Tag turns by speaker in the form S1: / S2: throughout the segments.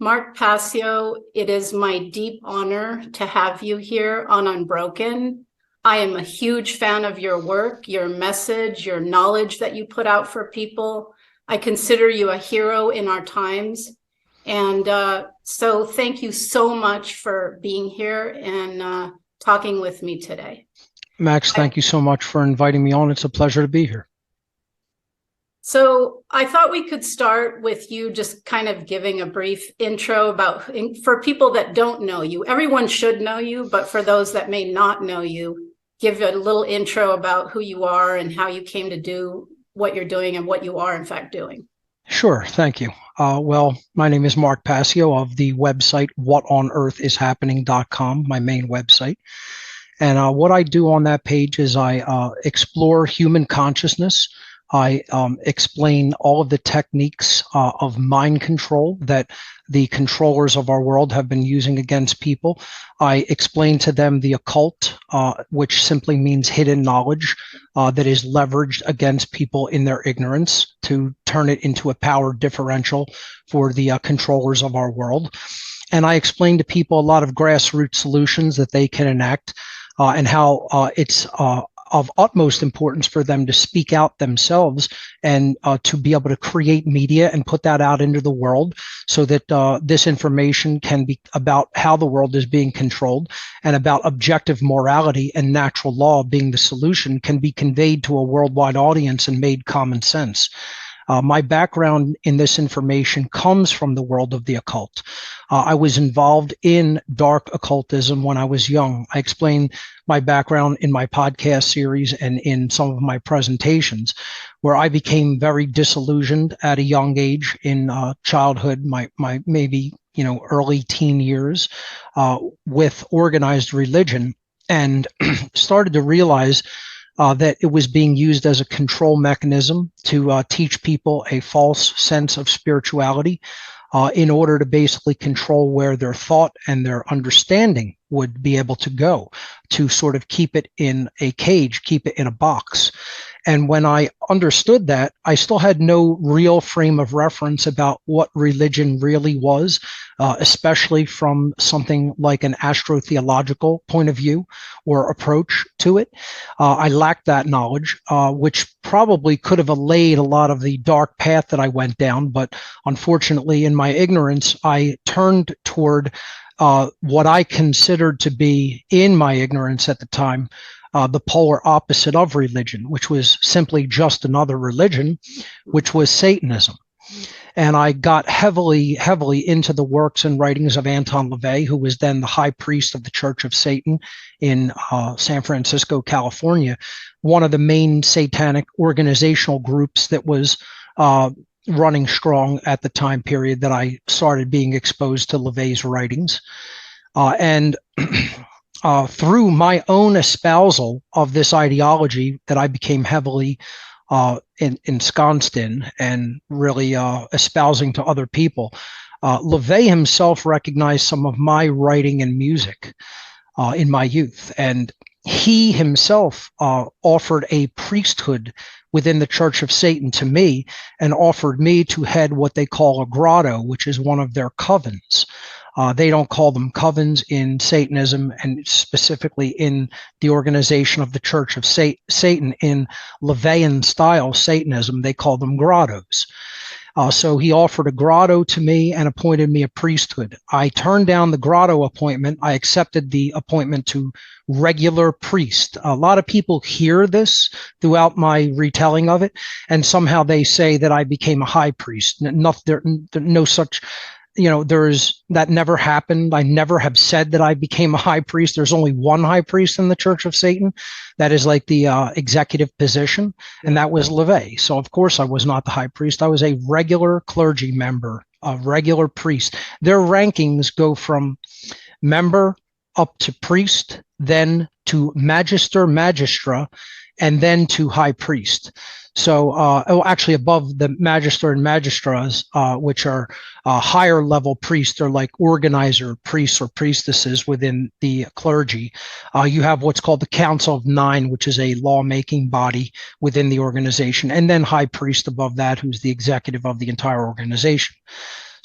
S1: Mark Passio, it is my deep honor to have you here on Unbroken. I am a huge fan of your work, your message, your knowledge that you put out for people. I consider you a hero in our times. And so thank you so much for being here and talking with me today.
S2: Max, thank you so much for inviting me on. It's a pleasure to be here.
S1: So I thought we could start with you just kind of giving a brief intro for people that don't know you. Everyone should know you, but for those that may not know you, give a little intro about who you are and how you came to do what you're doing and what you are in fact doing.
S2: Sure, thank you. Well, my name is Mark Passio of the website whatonearthishappening.com, my main website. And what I do on that page is I explore human consciousness. I explain all of the techniques of mind control that the controllers of our world have been using against people. I explain to them the occult, which simply means hidden knowledge that is leveraged against people in their ignorance to turn it into a power differential for the controllers of our world. And I explain to people a lot of grassroots solutions that they can enact and how it's of utmost importance for them to speak out themselves and to be able to create media and put that out into the world so that this information can be about how the world is being controlled and about objective morality and natural law being the solution can be conveyed to a worldwide audience and made common sense. My background in this information comes from the world of the occult. I was involved in dark occultism when I was young. I explain my background in my podcast series and in some of my presentations, where I became very disillusioned at a young age in childhood, my maybe early teen years, with organized religion, and started to realize that it was being used as a control mechanism to teach people a false sense of spirituality in order to basically control where their thought and their understanding would be able to go, to sort of keep it in a cage, keep it in a box. And when I understood that, I still had no real frame of reference about what religion really was, especially from something like an astrotheological point of view or approach to it. I lacked that knowledge, which probably could have allayed a lot of the dark path that I went down. But unfortunately, in my ignorance, I turned toward what I considered to be, in my ignorance at the time, the polar opposite of religion, which was simply just another religion, which was Satanism. And I got heavily into the works and writings of Anton LaVey, who was then the high priest of the Church of Satan in San Francisco, California, one of the main satanic organizational groups that was running strong at the time period that I started being exposed to LaVey's writings. Through my own espousal of this ideology that I became heavily ensconced in and really espousing to other people, LaVey himself recognized some of my writing and music in my youth. And he himself offered a priesthood within the Church of Satan to me and offered me to head what they call a grotto, which is one of their covens. They don't call them covens in Satanism, and specifically in the organization of the Church of Satan in LaVeyan style Satanism, they call them grottos. So he offered a grotto to me and appointed me a priesthood. I turned down the grotto appointment. I accepted the appointment to regular priest. A lot of people hear this throughout my retelling of it, and somehow they say that I became a high priest. No such, that never happened. I never have said that I became a high priest. There's only one high priest in the Church of Satan. That is like the executive position, and that was LaVey. So of course I was not the high priest. I was a regular clergy member, a regular priest. Their rankings go from member up to priest, then to magister, magistra, and then to high priest. So actually above the magister and magistras, which are higher level priests, they're like organizer priests or priestesses within the clergy. You have what's called the Council of Nine, which is a lawmaking body within the organization, and then high priest above that, who's the executive of the entire organization.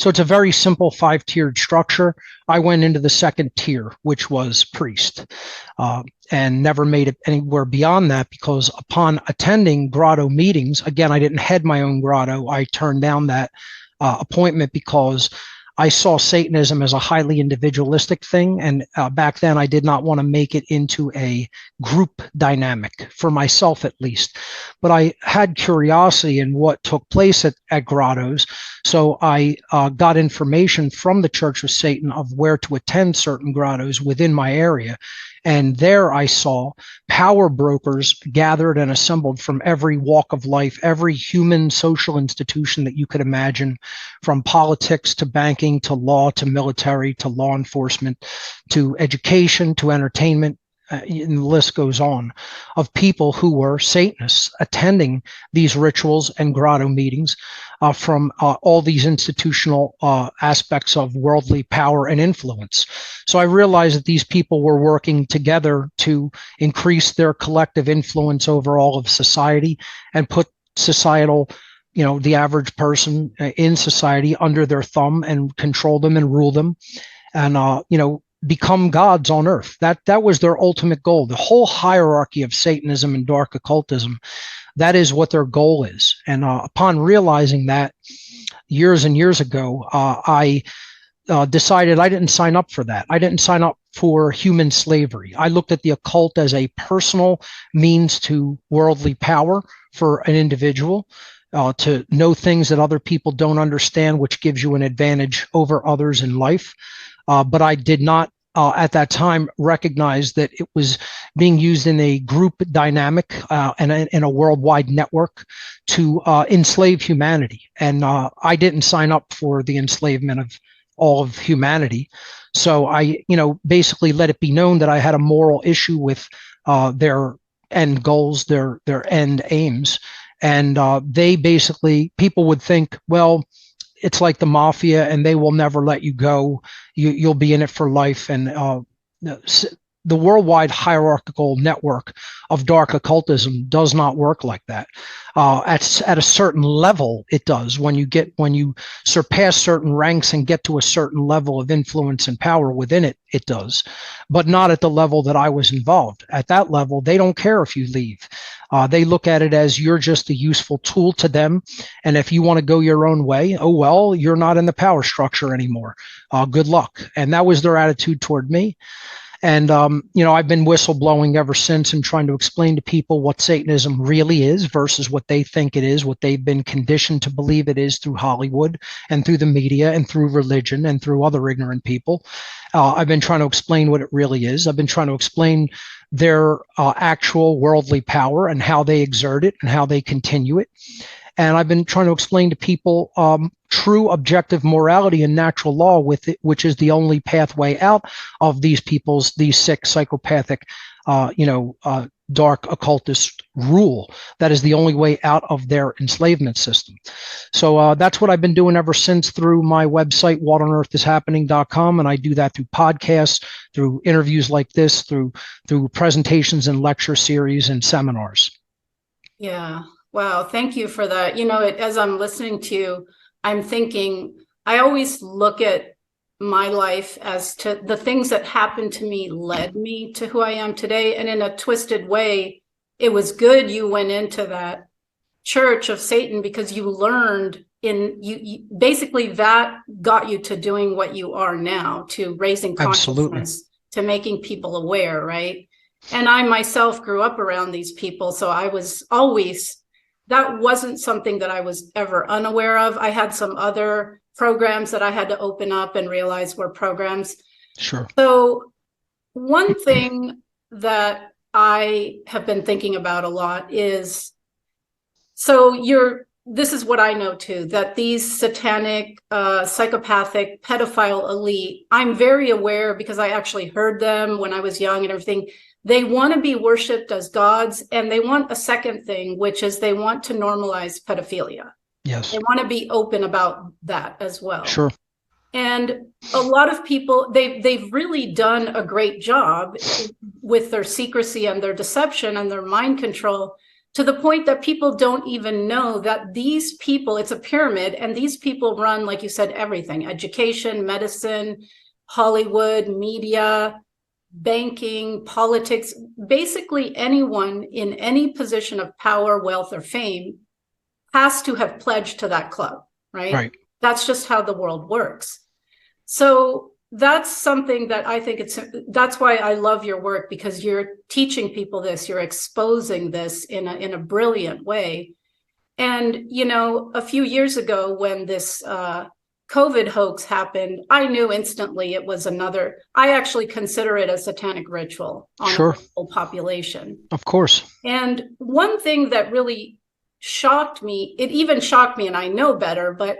S2: So it's a very simple 5-tiered structure. I went into the second tier, which was priest, and never made it anywhere beyond that, because upon attending grotto meetings, again, I didn't head my own grotto. I turned down that appointment because I saw Satanism as a highly individualistic thing. And back then, I did not want to make it into a group dynamic, for myself at least. But I had curiosity in what took place at grottos. So I got information from the Church of Satan of where to attend certain grottos within my area. And there I saw power brokers gathered and assembled from every walk of life, every human social institution that you could imagine, from politics to banking to law to military to law enforcement to education to entertainment. And the list goes on, of people who were Satanists attending these rituals and grotto meetings from all these institutional aspects of worldly power and influence. So I realized that these people were working together to increase their collective influence over all of society and put societal, the average person in society under their thumb and control them and rule them. And, become gods on earth. That was their ultimate goal. The whole hierarchy of Satanism and dark occultism, that is what their goal is. And upon realizing that years and years ago, I decided I didn't sign up for that. I didn't sign up for human slavery. I looked at the occult as a personal means to worldly power for an individual. To know things that other people don't understand, which gives you an advantage over others in life. But I did not at that time recognize that it was being used in a group dynamic and in a worldwide network to enslave humanity. And I didn't sign up for the enslavement of all of humanity. So I, basically let it be known that I had a moral issue with their end goals, their end aims. And they basically, people would think, well, it's like the mafia and they will never let you go. You'll be in it for life. And the worldwide hierarchical network of dark occultism does not work like that. At a certain level, it does. When you surpass certain ranks and get to a certain level of influence and power within it, it does. But not at the level that I was involved. At that level, they don't care if you leave. They look at it as you're just a useful tool to them. And if you want to go your own way, oh, well, you're not in the power structure anymore. Good luck. And that was their attitude toward me. And, I've been whistleblowing ever since and trying to explain to people what Satanism really is versus what they think it is, what they've been conditioned to believe it is through Hollywood and through the media and through religion and through other ignorant people. I've been trying to explain what it really is. I've been trying to explain their actual worldly power and how they exert it and how they continue it. And I've been trying to explain to people true objective morality and natural law with it, which is the only pathway out of these sick, psychopathic, dark occultist rule. That is the only way out of their enslavement system. So that's what I've been doing ever since through my website, whatonearthishappening.com. And I do that through podcasts, through interviews like this, through presentations and lecture series and seminars.
S1: Yeah. Wow. Thank you for that. As I'm listening to you, I'm thinking, I always look at my life as to the things that happened to me led me to who I am today. And in a twisted way, it was good you went into that church of Satan because you learned you basically that got you to doing what you are now, to raising consciousness, absolutely, to making people aware, right? And I myself grew up around these people. So I was always, that wasn't something that I was ever unaware of. I had some other programs that I had to open up and realize were programs.
S2: Sure.
S1: So one thing that I have been thinking about a lot is, this is what I know too, that these satanic, psychopathic, pedophile elite, I'm very aware because I actually heard them when I was young and everything. They want to be worshipped as gods, and they want a second thing, which is they want to normalize pedophilia.
S2: Yes.
S1: They want to be open about that as well.
S2: Sure.
S1: And a lot of people, they've really done a great job with their secrecy and their deception and their mind control. to the point that people don't even know that these people, it's a pyramid, and these people run, like you said, everything: education, medicine, Hollywood, media, banking, politics. Basically, anyone in any position of power, wealth, or fame has to have pledged to that club, right?
S2: Right.
S1: That's just how the world works. So that's something that I think that's why I love your work, because you're teaching people this, you're exposing this in a brilliant way. And, you know, a few years ago when this COVID hoax happened, I knew instantly it was I actually consider it a satanic ritual on
S2: Sure.
S1: the whole population.
S2: Of course.
S1: And one thing that really shocked me, it even shocked me, and I know better, but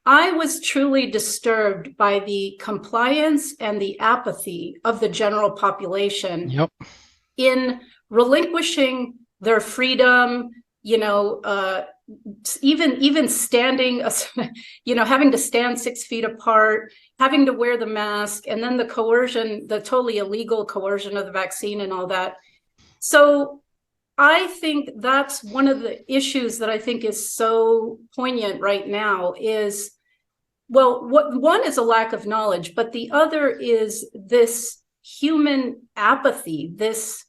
S1: I was truly disturbed by the compliance and the apathy of the general population
S2: Yep.
S1: in relinquishing their freedom, you know, even standing, you know, having to stand 6 feet apart, having to wear the mask, and then the coercion, the totally illegal coercion of the vaccine and all that. So I think that's one of the issues that I think is so poignant right now is, well, one is a lack of knowledge, but the other is this human apathy, this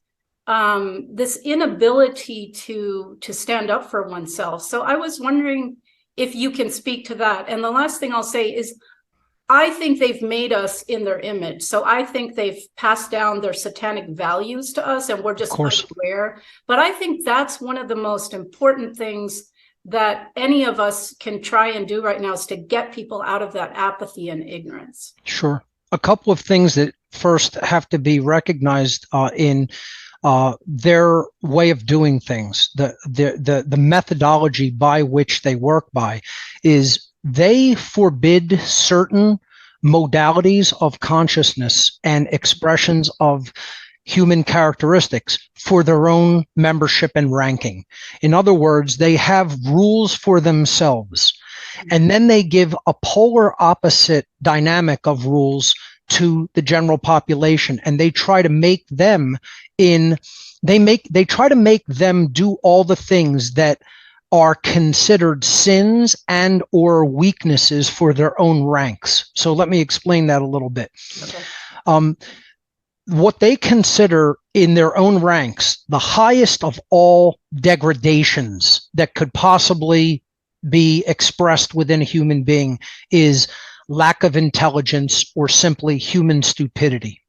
S1: inability to stand up for oneself. So I was wondering if you can speak to that. And the last thing I'll say is, I think they've made us in their image. So I think they've passed down their satanic values to us, and we're just unaware. But I think that's one of the most important things that any of us can try and do right now, is to get people out of that apathy and ignorance.
S2: Sure. A couple of things that first have to be recognized in their way of doing things, the methodology by which they work by, is they forbid certain modalities of consciousness and expressions of human characteristics for their own membership and ranking. In other words, they have rules for themselves, and then they give a polar opposite dynamic of rules to the general population, and they try to make them they try to make them do all the things that are considered sins and or weaknesses for their own ranks. So let me explain that a little bit. Okay. What they consider in their own ranks the highest of all degradations that could possibly be expressed within a human being is lack of intelligence, or simply human stupidity.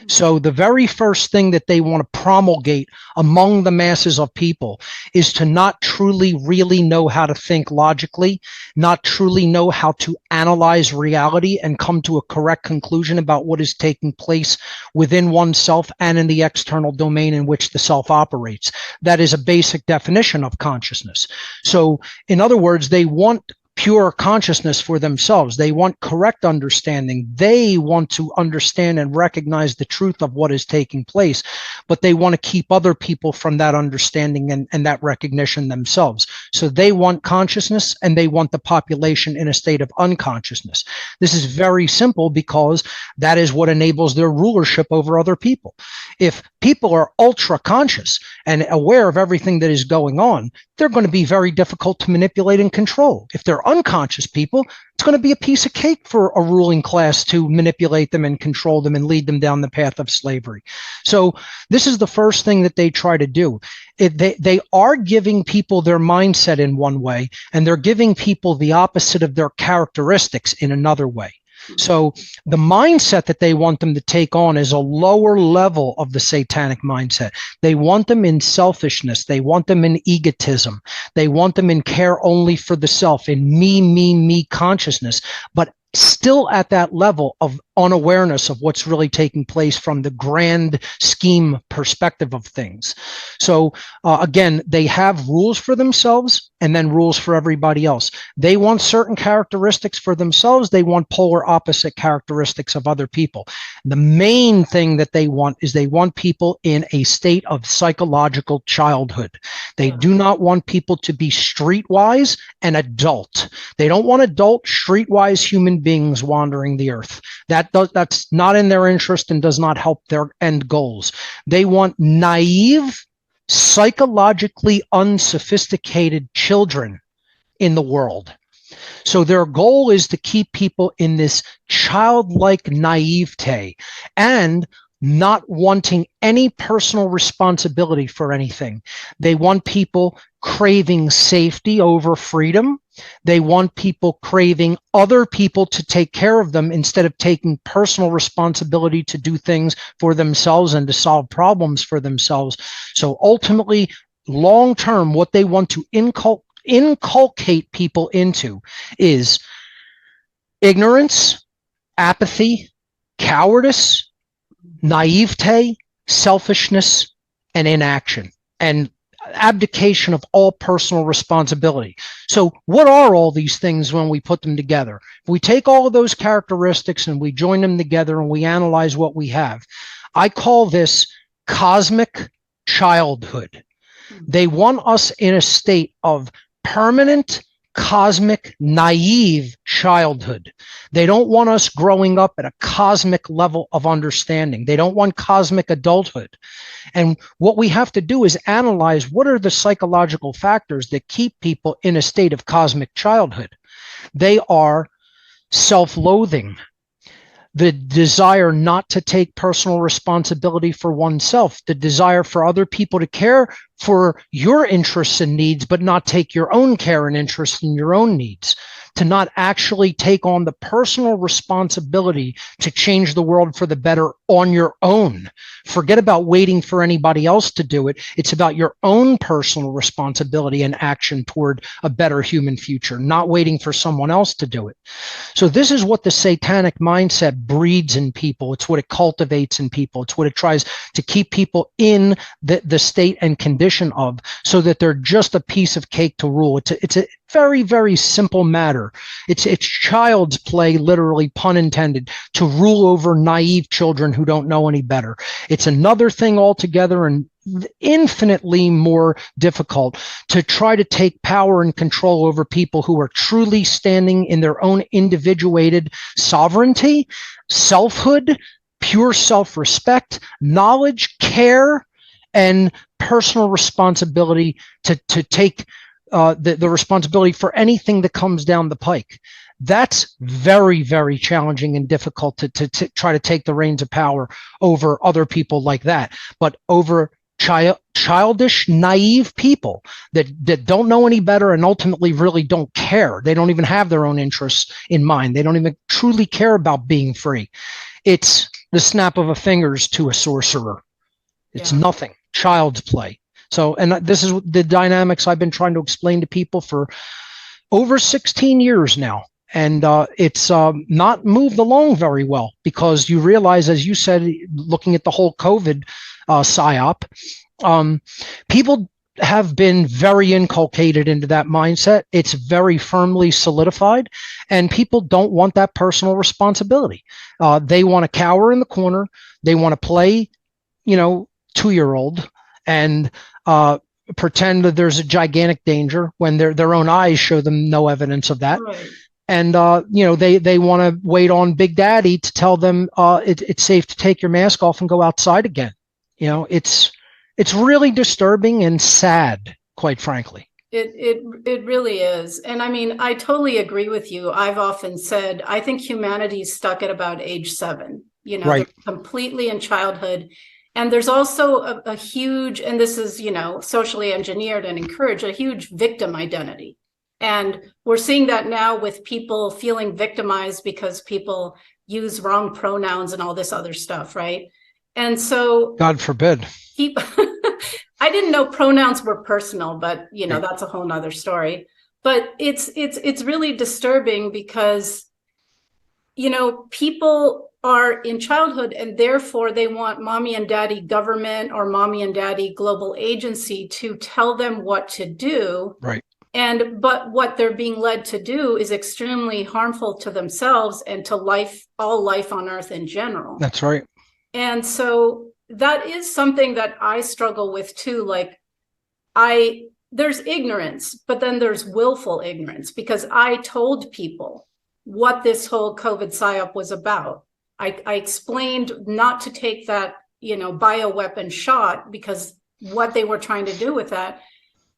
S2: So the very first thing that they want to promulgate among the masses of people is to not truly really know how to think logically, not truly know how to analyze reality and come to a correct conclusion about what is taking place within oneself and in the external domain in which the self operates. That is a basic definition of consciousness. So in other words, they want pure consciousness for themselves. They want correct understanding. They want to understand and recognize the truth of what is taking place, but they want to keep other people from that understanding and that recognition themselves. So they want consciousness, and they want the population in a state of unconsciousness. This is very simple, because that is what enables their rulership over other people. If people are ultra conscious and aware of everything that is going on, they're going to be very difficult to manipulate and control. If they're unconscious people, it's going to be a piece of cake for a ruling class to manipulate them and control them and lead them down the path of slavery. So this is the first thing that they try to do. They are giving people their mindset in one way, and they're giving people the opposite of their characteristics in another way. So the mindset that they want them to take on is a lower level of the satanic mindset. They want them in selfishness. They want them in egotism. They want them in care only for the self, in me consciousness, but still at that level of unawareness of what's really taking place from the grand scheme perspective of things. So again, they have rules for themselves and then rules for everybody else. They want certain characteristics for themselves. They want polar opposite characteristics of other people. The main thing that they want is they want people in a state of psychological childhood. They do not want people to be streetwise and adult. They don't want adult, streetwise human beings wandering the earth. That's not in their interest and does not help their end goals. They want naive, psychologically unsophisticated children in the world. So their goal is to keep people in this childlike naivete and not wanting any personal responsibility for anything. They want people craving safety over freedom. They want people craving other people to take care of them instead of taking personal responsibility to do things for themselves and to solve problems for themselves. So ultimately, long term, what they want to inculcate people into is ignorance, apathy, cowardice, naivete, selfishness, and inaction, and abdication of all personal responsibility. So what are all these things when we put them together? If we take all of those characteristics and we join them together and we analyze what we have, I call this cosmic childhood. They want us in a state of permanent, cosmic, naive childhood. They don't want us growing up at a cosmic level of understanding. They don't want cosmic adulthood. And what we have to do is analyze what are the psychological factors that keep people in a state of cosmic childhood. They are self-loathing, the desire not to take personal responsibility for oneself, the desire for other people to care for your interests and needs, but not take your own care and interest in your own needs, to not actually take on the personal responsibility to change the world for the better on your own. Forget about waiting for anybody else to do it. It's about your own personal responsibility and action toward a better human future, not waiting for someone else to do it. So this is what the satanic mindset breeds in people. It's what it cultivates in people. It's what it tries to keep people in the state and condition of, so that they're just a piece of cake to rule. It's a very, very simple matter. It's child's play, literally, pun intended, to rule over naive children who don't know any better. It's another thing altogether, and infinitely more difficult to try to take power and control over people who are truly standing in their own individuated sovereignty, selfhood, pure self-respect, knowledge, care, and personal responsibility to take the responsibility for anything that comes down the pike. That's very, very challenging and difficult to try to take the reins of power over other people like that. But over childish, naive people that don't know any better and ultimately really don't care. They don't even have their own interests in mind. They don't even truly care about being free. It's the snap of a fingers to a sorcerer. It's nothing. Child's play. So, and this is the dynamics I've been trying to explain to people for over 16 years now. And it's not moved along very well, because you realize, as you said, looking at the whole COVID psyop, people have been very inculcated into that mindset. It's very firmly solidified, and people don't want that personal responsibility. They want to cower in the corner. They want to play, 2-year-old and pretend that there's a gigantic danger when their own eyes show them no evidence of that.
S1: Right.
S2: And they want to wait on Big Daddy to tell them it's safe to take your mask off and go outside again. It's really disturbing and sad, quite frankly.
S1: It really is. And I mean, I totally agree with you. I've often said, I think humanity's stuck at about age 7,
S2: Right.
S1: They're completely in childhood. And there's also a huge, and this is, socially engineered and encouraged, a huge victim identity. And we're seeing that now with people feeling victimized because people use wrong pronouns and all this other stuff, right? And so,
S2: God forbid.
S1: I didn't know pronouns were personal, but that's a whole nother story. But it's really disturbing because, people are in childhood, and therefore they want mommy and daddy government or mommy and daddy global agency to tell them what to do.
S2: Right.
S1: But what they're being led to do is extremely harmful to themselves and to all life on earth in general.
S2: That's right.
S1: And so that is something that I struggle with too. Like there's ignorance, but then there's willful ignorance, because I told people what this whole COVID psyop was about. I explained not to take that, bioweapon shot, because what they were trying to do with that.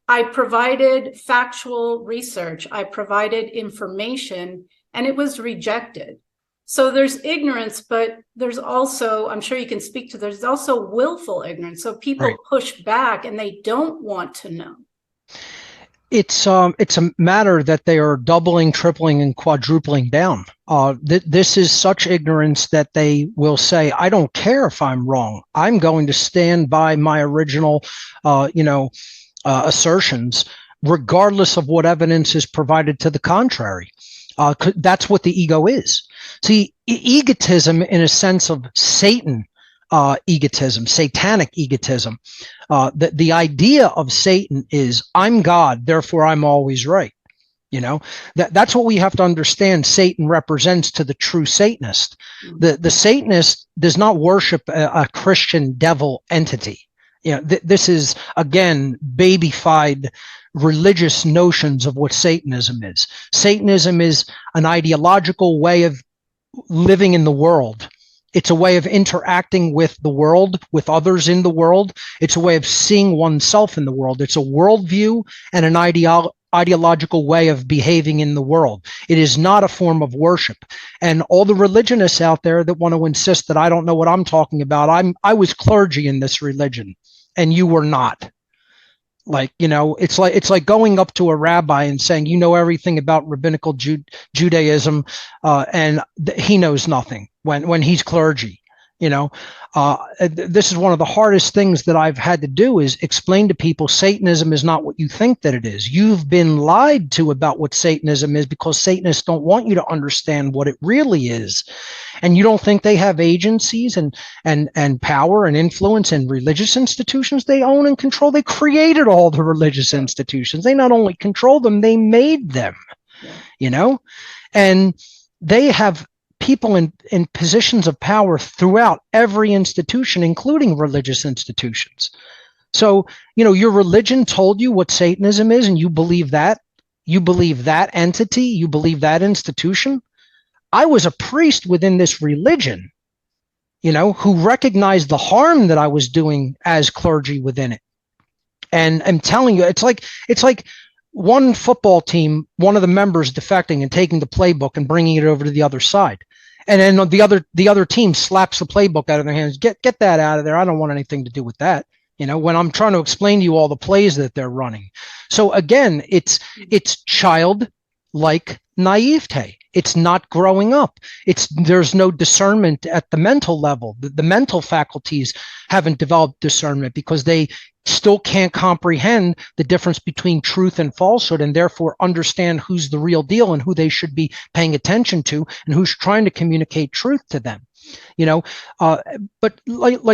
S1: I provided factual research, I provided information, and it was rejected. So there's ignorance, but there's also, I'm sure you can speak to, there's also willful ignorance. So people
S2: Right.
S1: push back and they don't want to know.
S2: It's a matter that they are doubling, tripling, and quadrupling down. This is such ignorance that they will say, "I don't care if I'm wrong. I'm going to stand by my original, assertions, regardless of what evidence is provided to the contrary." That's what the ego is. See, egotism, in a sense of Satan, egotism, satanic egotism. The idea of Satan is, I'm God, therefore I'm always right. That's what we have to understand. Satan represents to the true Satanist. The Satanist does not worship a Christian devil entity. This is, again, babyfied religious notions of what Satanism is. Satanism is an ideological way of living in the world. It's a way of interacting with the world, with others in the world. It's a way of seeing oneself in the world. It's a worldview and an ideological way of behaving in the world. It is not a form of worship. And all the religionists out there that want to insist that I don't know what I'm talking about, I was clergy in this religion, and you were not. It's like going up to a rabbi and saying, you know everything about rabbinical Judaism, and he knows nothing when he's clergy. This is one of the hardest things that I've had to do, is explain to people Satanism is not what you think that it is. You've been lied to about what Satanism is, because Satanists don't want you to understand what it really is. And you don't think they have agencies and power and influence in religious institutions they own and control? They created all the religious institutions. They not only control them, they made them, and they have people in positions of power throughout every institution, including religious institutions. So, your religion told you what Satanism is, and you believe that. You believe that entity. You believe that institution. I was a priest within this religion, who recognized the harm that I was doing as clergy within it. And I'm telling you, it's like one football team, one of the members defecting and taking the playbook and bringing it over to the other side. And then the other team slaps the playbook out of their hands. Get that out of there. I don't want anything to do with that. When I'm trying to explain to you all the plays that they're running. So again, it's childlike naivete. It's not growing up. There's no discernment at the mental level. The mental faculties haven't developed discernment, because they still can't comprehend the difference between truth and falsehood, and therefore understand who's the real deal and who they should be paying attention to, and who's trying to communicate truth to them. But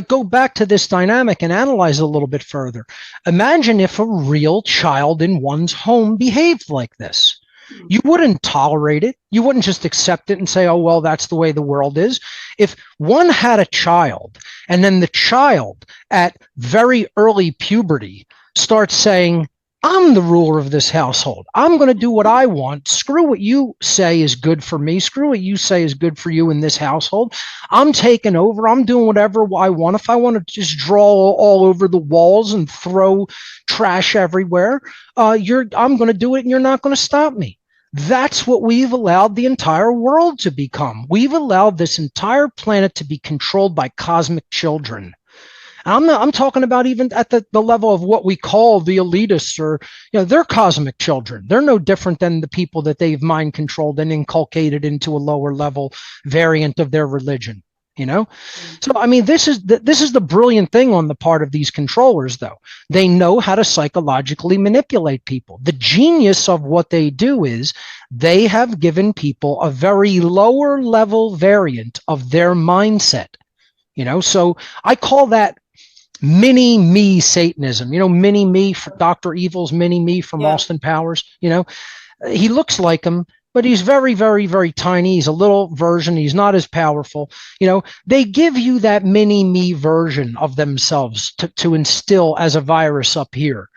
S2: go back to this dynamic and analyze it a little bit further. Imagine if a real child in one's home behaved like this. You wouldn't tolerate it. You wouldn't just accept it and say, oh, well, that's the way the world is. If one had a child, and then the child at very early puberty starts saying, I'm the ruler of this household. I'm going to do what I want. Screw what you say is good for me. Screw what you say is good for you in this household. I'm taking over. I'm doing whatever I want. If I want to just draw all over the walls and throw trash everywhere, I'm going to do it, and you're not going to stop me. That's what we've allowed the entire world to become. We've allowed this entire planet to be controlled by cosmic children. I'm talking about even at the level of what we call the elitists, or, they're cosmic children. They're no different than the people that they've mind controlled and inculcated into a lower level variant of their religion. So I mean, this is the brilliant thing on the part of these controllers, though. They know how to psychologically manipulate people. The genius of what they do is they have given people a very lower level variant of their mindset. So I call that mini me Satanism. Mini me, for Dr. Evil's mini me from Austin Powers. He looks like him, but he's very, very, very tiny. He's a little version. He's not as powerful. They give you that mini me version of themselves to instill as a virus up here.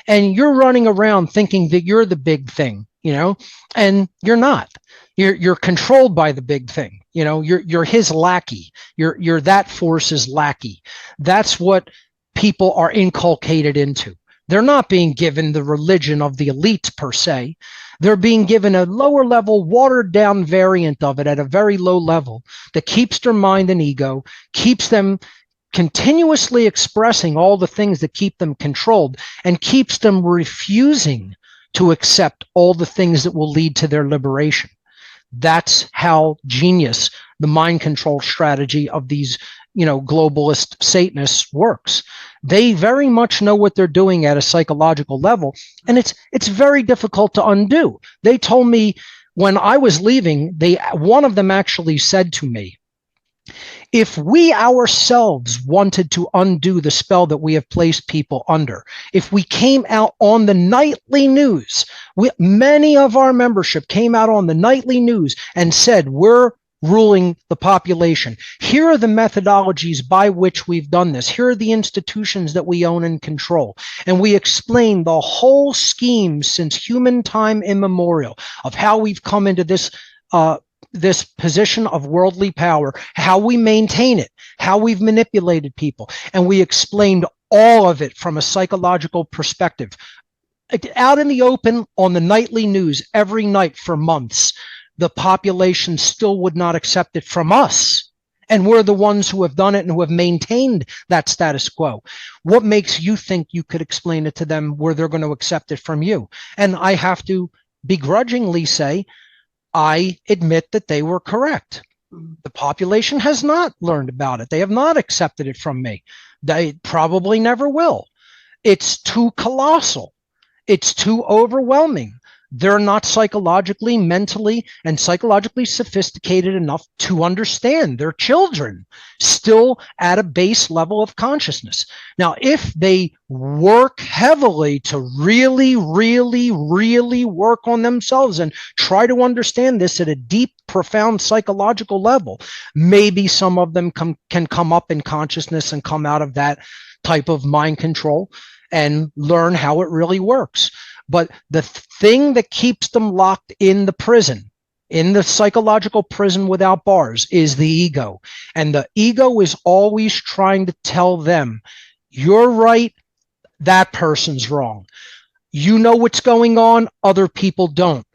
S2: And you're running around thinking that you're the big thing, and you're not. You're controlled by the big thing. You're his lackey. You're that force's lackey. That's what people are inculcated into. They're not being given the religion of the elites per se. They're being given a lower level, watered down variant of it at a very low level that keeps their mind and ego, keeps them continuously expressing all the things that keep them controlled, and keeps them refusing to accept all the things that will lead to their liberation. That's how genius the mind control strategy of these, globalist Satanists works. They very much know what they're doing at a psychological level, and it's very difficult to undo. They told me when I was leaving, one of them actually said to me, if we ourselves wanted to undo the spell that we have placed people under, if we came out on the nightly news, many of our membership came out on the nightly news and said, we're ruling the population. Here are the methodologies by which we've done this. Here are the institutions that we own and control. And we explain the whole scheme since human time immemorial of how we've come into this position of worldly power, how we maintain it, how we've manipulated people. And we explained all of it from a psychological perspective. Out in the open on the nightly news every night for months, the population still would not accept it from us. And we're the ones who have done it and who have maintained that status quo. What makes you think you could explain it to them where they're going to accept it from you? And I have to begrudgingly say, I admit that they were correct. The population has not learned about it. They have not accepted it from me. They probably never will. It's too colossal. It's too overwhelming. They're not psychologically, mentally, and psychologically sophisticated enough to understand. They're children, still at a base level of consciousness. Now, if they work heavily to really, really, really work on themselves and try to understand this at a deep, profound psychological level, maybe some of them can come up in consciousness and come out of that type of mind control and learn how it really works. But the thing that keeps them locked in the prison, in the psychological prison without bars, is the ego. And the ego is always trying to tell them, you're right, that person's wrong. You know what's going on, other people don't.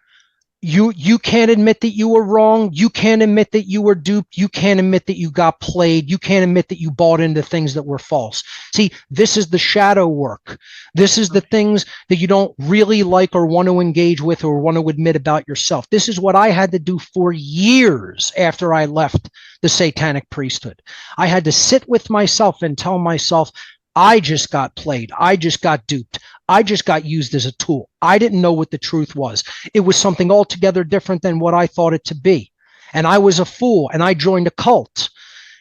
S2: You can't admit that you were wrong. You can't admit that you were duped. You can't admit that you got played. You can't admit that you bought into things that were false. See, this is the shadow work. This is the things that you don't really like or want to engage with or want to admit about yourself. This is what I had to do for years after I left the Satanic priesthood. I had to sit with myself and tell myself, I just got played. I just got duped. I just got used as a tool. I didn't know what the truth was. It was something altogether different than what I thought it to be. And I was a fool, and I joined a cult,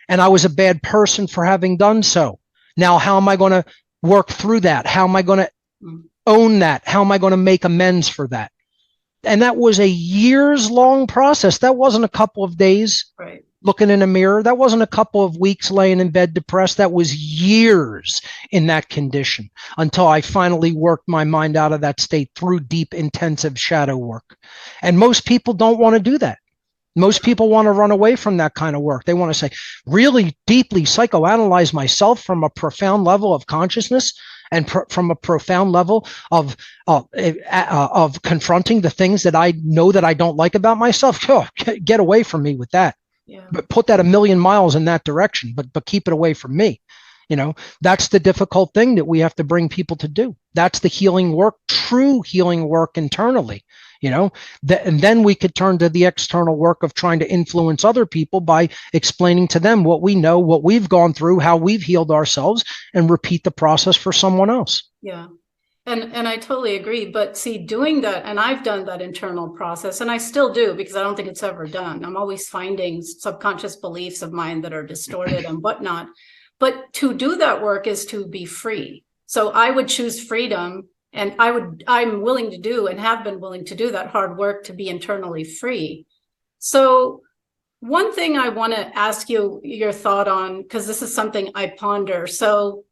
S2: and I was a bad person for having done so. Now, how am I going to work through that? How am I going to own that? How am I going to make amends for that? And that was a years-long process. That wasn't a couple of days.
S1: Right.
S2: Looking in a mirror. That wasn't a couple of weeks laying in bed depressed. That was years in that condition until I finally worked my mind out of that state through deep, intensive shadow work. And most people don't want to do that. Most people want to run away from that kind of work. They want to say, really deeply psychoanalyze myself from a profound level of consciousness and from a profound level of confronting the things that I know that I don't like about myself. Oh, get away from me with that.
S1: Yeah.
S2: But put that a million miles in that direction, but keep it away from me. That's the difficult thing that we have to bring people to do. That's the healing work, true healing work internally, and then we could turn to the external work of trying to influence other people by explaining to them what we know, what we've gone through, how we've healed ourselves, and repeat the process for someone else.
S1: Yeah. And I totally agree. But see, doing that, and I've done that internal process, and I still do because I don't think it's ever done. I'm always finding subconscious beliefs of mine that are distorted and whatnot. But to do that work is to be free. So I would choose freedom, and I'm willing to do and have been willing to do that hard work to be internally free. So one thing I want to ask you your thought on, because this is something I ponder. So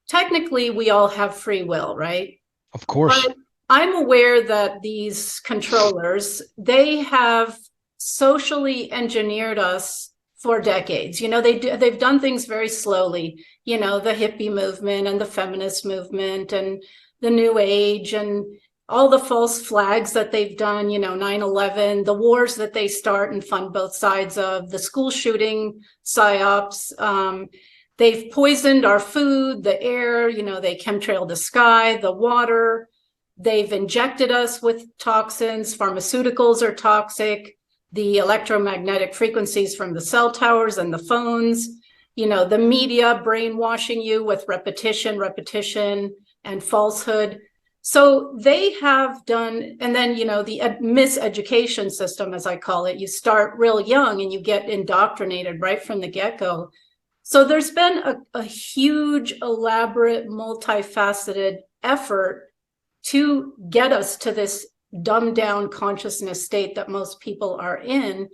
S1: technically, we all have free will, right?
S2: Of course.
S1: But I'm aware that these controllers, they have socially engineered us for decades. They've done things very slowly, the hippie movement and the feminist movement and the new age and all the false flags that they've done, 9/11, the wars that they start and fund both sides of, the school shooting psyops. They've poisoned our food, the air, they chemtrail the sky, the water. They've injected us with toxins. Pharmaceuticals are toxic. The electromagnetic frequencies from the cell towers and the phones, the media brainwashing you with repetition, and falsehood. So they have done, and then, the miseducation system, as I call it, you start real young and you get indoctrinated right from the get-go. So there's been a huge, elaborate, multifaceted effort to get us to this dumbed down consciousness state that most people are in.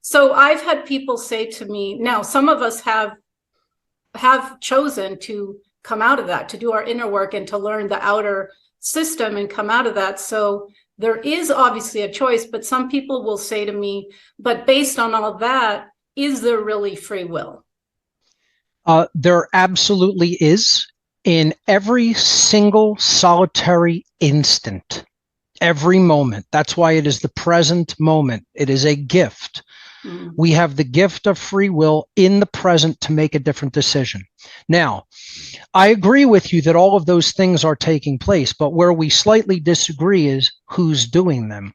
S1: So I've had people say to me, now some of us have chosen to come out of that, to do our inner work and to learn the outer system and come out of that. So there is obviously a choice, but some people will say to me, but based on all that, is there really free will?
S2: There absolutely is, in every single solitary instant, every moment. That's why it is the present moment. It is a gift. We have the gift of free will in the present to make a different decision. Now, I agree with you that all of those things are taking place, but where we slightly disagree is who's doing them.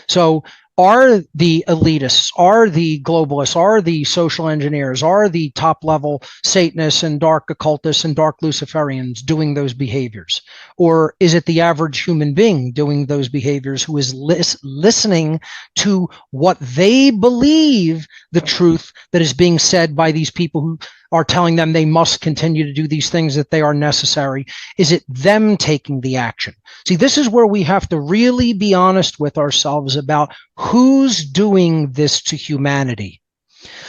S2: So are the elitists, are the globalists, are the social engineers, are the top level Satanists and dark occultists and dark Luciferians doing those behaviors? Or is it the average human being doing those behaviors who is listening to what they believe the truth that is being said by these people who are telling them they must continue to do these things, that they are necessary? Is it them taking the action? See, this is where we have to really be honest with ourselves about who's doing this to humanity.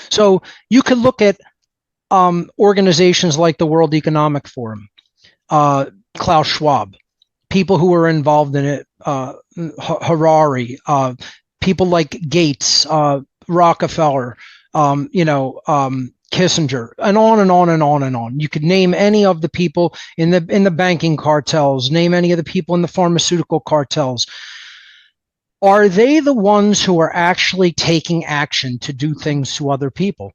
S2: So you could look at organizations like the World Economic Forum, Klaus Schwab, people who are involved in it, Harari, people like Gates, Rockefeller, Kissinger, and on and on and on and on. You could name any of the people in the banking cartels, name any of the people in the pharmaceutical cartels. Are they the ones who are actually taking action to do things to other people?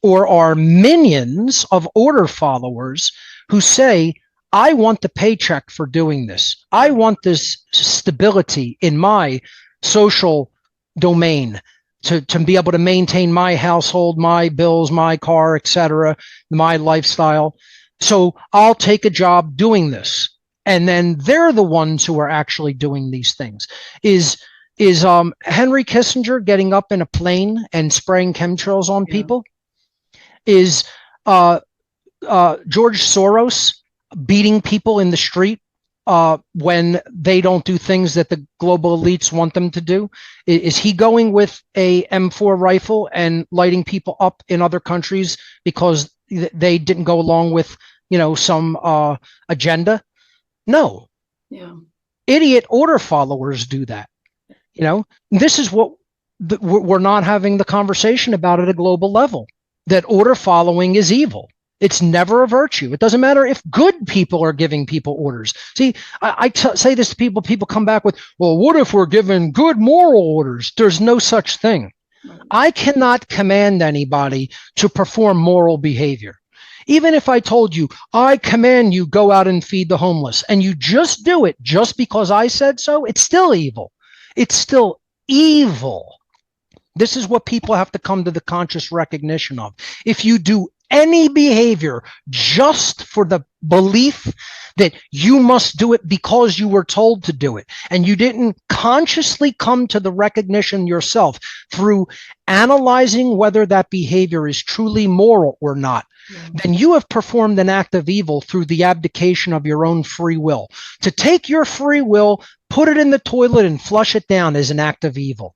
S2: Or are minions of order followers who say, I want the paycheck for doing this. I want this stability in my social domain to be able to maintain my household, my bills, my car, etc., my lifestyle. So I'll take a job doing this. And then they're the ones who are actually doing these things. Is Henry Kissinger getting up in a plane and spraying chemtrails on people? Is George Soros beating people in the street when they don't do things that the global elites want them to do? Is he going with a M4 rifle and lighting people up in other countries because they didn't go along with, some agenda? No.
S1: Yeah.
S2: Idiot order followers do that. This is what we're not having the conversation about at a global level, that order following is evil. It's never a virtue. It doesn't matter if good people are giving people orders. See, I say this to people. People come back with, well, what if we're given good moral orders? There's no such thing. I cannot command anybody to perform moral behavior. Even if I told you, I command you go out and feed the homeless, and you just do it just because I said so, it's still evil. It's still evil. This is what people have to come to the conscious recognition of. If you do any behavior just for the belief that you must do it because you were told to do it, and you didn't consciously come to the recognition yourself through analyzing whether that behavior is truly moral or not, then you have performed an act of evil through the abdication of your own free will. To take your free will, put it in the toilet and flush it down is an act of evil.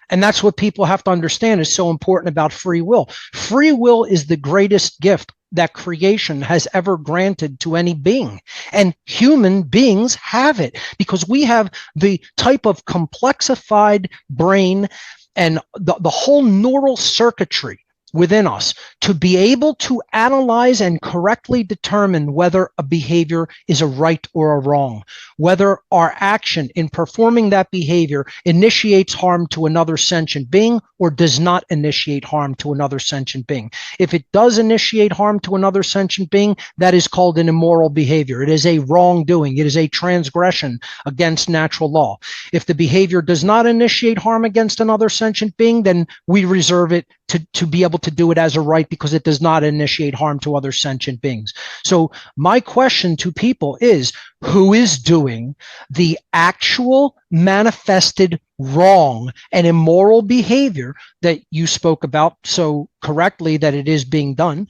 S2: And that's what people have to understand is so important about free will. Free will is the greatest gift that creation has ever granted to any being. And human beings have it because we have the type of complexified brain and the whole neural circuitry within us to be able to analyze and correctly determine whether a behavior is a right or a wrong, whether our action in performing that behavior initiates harm to another sentient being or does not initiate harm to another sentient being. If it does initiate harm to another sentient being, that is called an immoral behavior. It is a wrongdoing. It is a transgression against natural law. If the behavior does not initiate harm against another sentient being, then we reserve it to be able to do it as a right because it does not initiate harm to other sentient beings. So my question to people is, who is doing the actual manifested wrong and immoral behavior that you spoke about so correctly that it is being done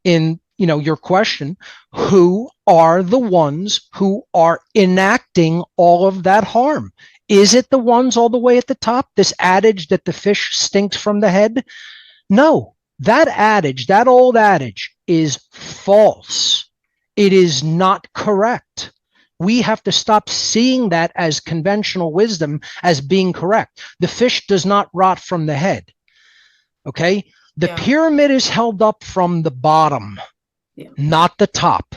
S2: in your question? Who are the ones who are enacting all of that harm? Is it the ones all the way at the top? This adage that the fish stinks from the head? No, that old adage is false. It is not correct. We have to stop seeing that as conventional wisdom as being correct. The fish does not rot from the head. Okay? The pyramid is held up from the bottom, not the top.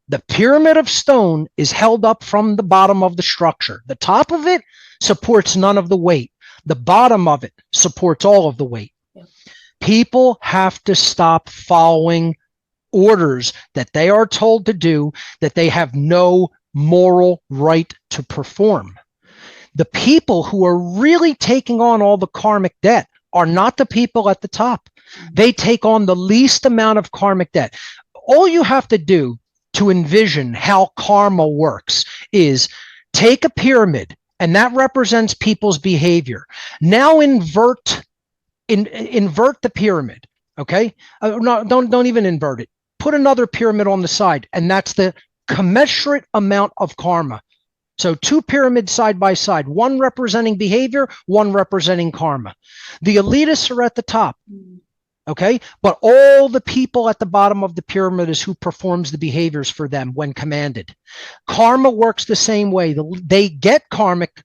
S2: The pyramid of stone is held up from the bottom of the structure. The top of it supports none of the weight. The bottom of it supports all of the weight. People have to stop following orders that they are told to do that they have no moral right to perform. The people who are really taking on all the karmic debt are not the people at the top. They take on the least amount of karmic debt. All you have to do to envision how karma works is take a pyramid, and that represents people's behavior. Now invert the pyramid. Okay, no, don't even invert it. Put another pyramid on the side, and that's the commensurate amount of karma. So two pyramids side by side, one representing behavior, one representing karma. The elitists are at the top. Okay, but all the people at the bottom of the pyramid is who performs the behaviors for them when commanded. Karma works the same way. They get karmic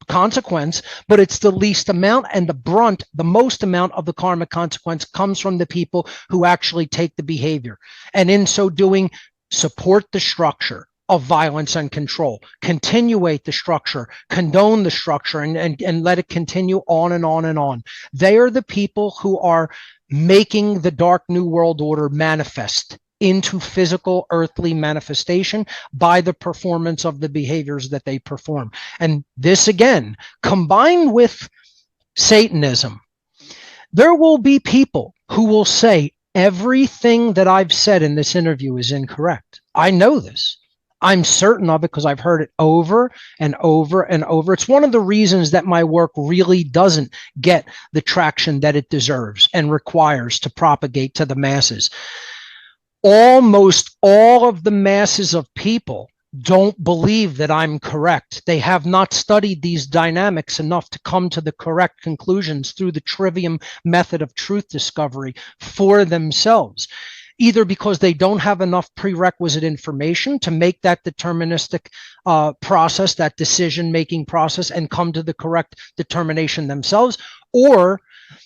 S2: consequence, but it's the least amount, and the most amount of the karmic consequence comes from the people who actually take the behavior, and in so doing, support the structure of violence and control, continuate the structure, condone the structure, and let it continue on and on and on. They are the people who are making the dark new world order manifest into physical earthly manifestation by the performance of the behaviors that they perform. And this, again, combined with Satanism, there will be people who will say everything that I've said in this interview is incorrect. I know this. I'm certain of it because I've heard it over and over and over. It's one of the reasons that my work really doesn't get the traction that it deserves and requires to propagate to the masses. Almost all of the masses of people don't believe that I'm correct. They have not studied these dynamics enough to come to the correct conclusions through the trivium method of truth discovery for themselves, either because they don't have enough prerequisite information to make that deterministic process, that decision-making process, and come to the correct determination themselves, or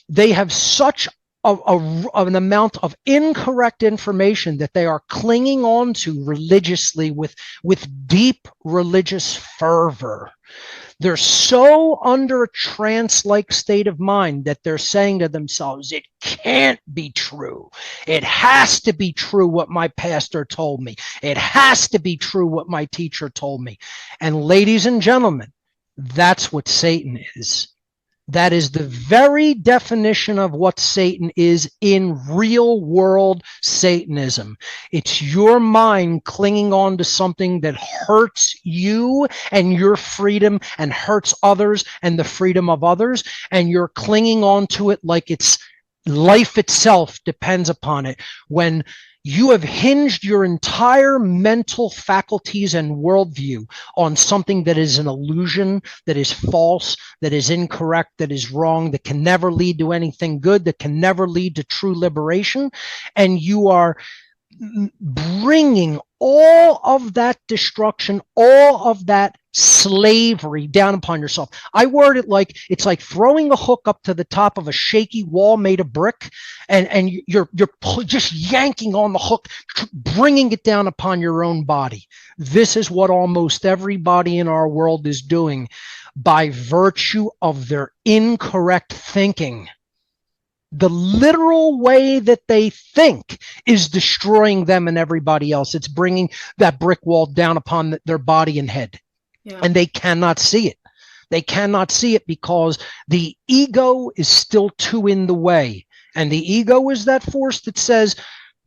S2: they have such an amount of incorrect information that they are clinging on to religiously with deep religious fervor. They're so under a trance-like state of mind that they're saying to themselves, it can't be true. It has to be true what my pastor told me. It has to be true what my teacher told me. And ladies and gentlemen, that's what Satan is. That is the very definition of what Satan is in real world Satanism. It's your mind clinging on to something that hurts you and your freedom and hurts others and the freedom of others. And you're clinging on to it like it's life itself depends upon it, when you have hinged your entire mental faculties and worldview on something that is an illusion, that is false, that is incorrect, that is wrong, that can never lead to anything good, that can never lead to true liberation. And you are bringing all of that destruction, all of that slavery down upon yourself. I word it like it's like throwing a hook up to the top of a shaky wall made of brick, and you're just yanking on the hook, bringing it down upon your own body. This is what almost everybody in our world is doing by virtue of their incorrect thinking. The literal way that they think is destroying them and everybody else. It's bringing that brick wall down upon their body and head. Yeah. And they cannot see it. They cannot see it because the ego is still too in the way. And the ego is that force that says,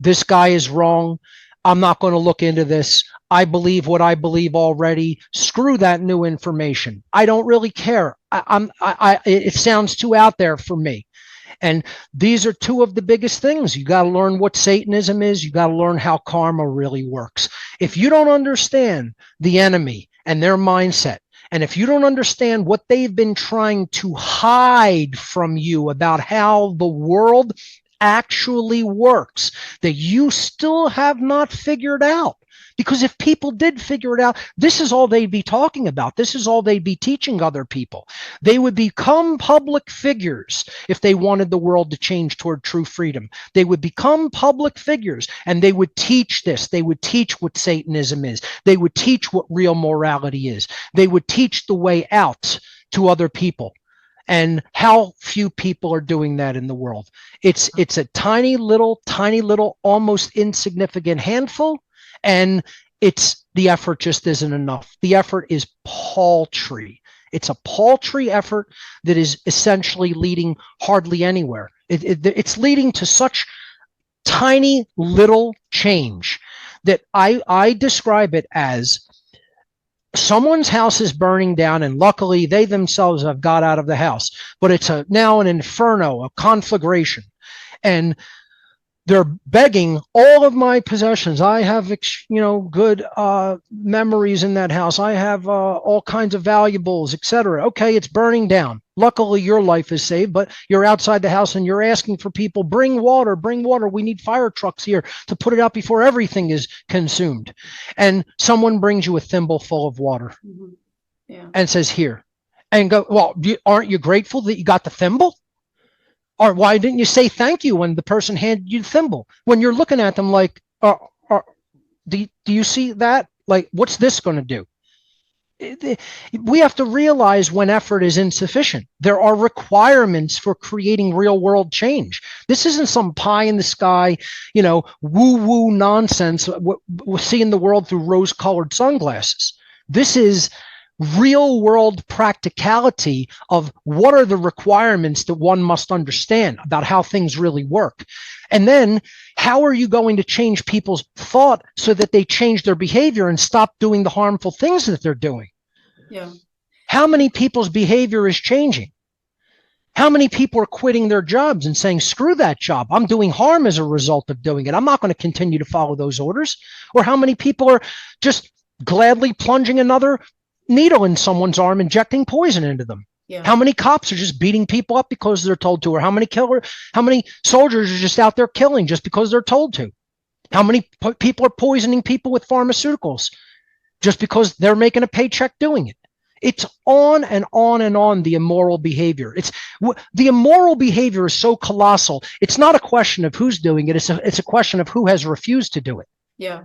S2: this guy is wrong. I'm not going to look into this. I believe what I believe already. Screw that new information. I don't really care. It sounds too out there for me. And these are two of the biggest things. You got to learn what Satanism is. You got to learn how karma really works. If you don't understand the enemy and their mindset, and if you don't understand what they've been trying to hide from you about how the world actually works, that you still have not figured out. Because if people did figure it out, this is all they'd be talking about. This is all they'd be teaching other people. They would become public figures if they wanted the world to change toward true freedom. They would become public figures and they would teach this. They would teach what Satanism is. They would teach what real morality is. They would teach the way out to other people. And how few people are doing that in the world. It's a tiny little, almost insignificant handful. And the effort just isn't enough. The effort is paltry. It's a paltry effort that is essentially leading hardly anywhere. It's leading to such tiny little change that I describe it as someone's house is burning down, and luckily they themselves have got out of the house, but it's now an inferno, a conflagration. And they're begging all of my possessions. I have, good memories in that house. I have all kinds of valuables, etc. Okay, it's burning down. Luckily, your life is saved, but you're outside the house and you're asking for people, bring water, bring water. We need fire trucks here to put it out before everything is consumed. And someone brings you a thimble full of water and says, here. And go, well, aren't you grateful that you got the thimble? Or why didn't you say thank you when the person handed you the thimble? When you're looking at them like, do you see that? Like, what's this going to do? We have to realize when effort is insufficient. There are requirements for creating real world change. This isn't some pie in the sky, woo-woo nonsense, we're seeing the world through rose-colored sunglasses. This is real world practicality of what are the requirements that one must understand about how things really work. And then how are you going to change people's thought so that they change their behavior and stop doing the harmful things that they're doing?
S1: Yeah.
S2: How many people's behavior is changing? How many people are quitting their jobs and saying, screw that job, I'm doing harm as a result of doing it, I'm not going to continue to follow those orders? Or how many people are just gladly plunging another needle in someone's arm, injecting poison into them? Yeah. How many cops are just beating people up because they're told to? Or how many soldiers are just out there killing just because they're told to? How many people are poisoning people with pharmaceuticals just because they're making a paycheck doing it? It's on and on and on, the immoral behavior. The immoral behavior is so colossal. It's not a question of who's doing it. It's a question of who has refused to do it.
S1: Yeah.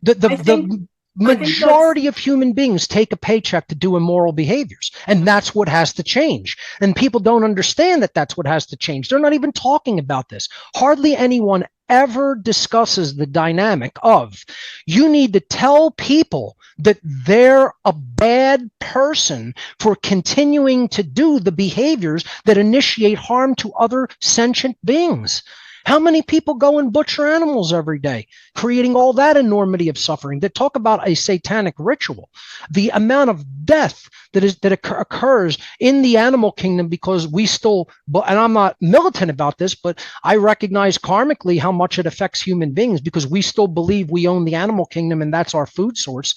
S2: The majority of human beings take a paycheck to do immoral behaviors, and that's what has to change. And people don't understand that that's what has to change. They're not even talking about this. Hardly anyone ever discusses the dynamic of, you need to tell people that they're a bad person for continuing to do the behaviors that initiate harm to other sentient beings. How many people go and butcher animals every day, creating all that enormity of suffering? That talk about a satanic ritual. The amount of death that occurs in the animal kingdom because we still, and I'm not militant about this, but I recognize karmically how much it affects human beings because we still believe we own the animal kingdom and that's our food source.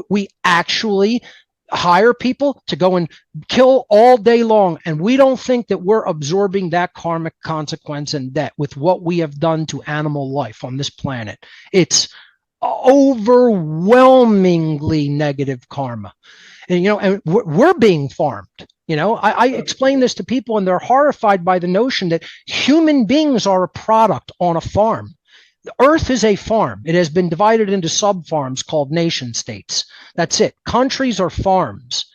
S2: We actually hire people to go and kill all day long, and we don't think that we're absorbing that karmic consequence and debt with what we have done to animal life on this planet. It's overwhelmingly negative karma. And, and we're being farmed. I explain this to people and they're horrified by the notion that human beings are a product on a farm. The Earth is a farm. It has been divided into sub-farms called nation states. That's it. Countries are farms.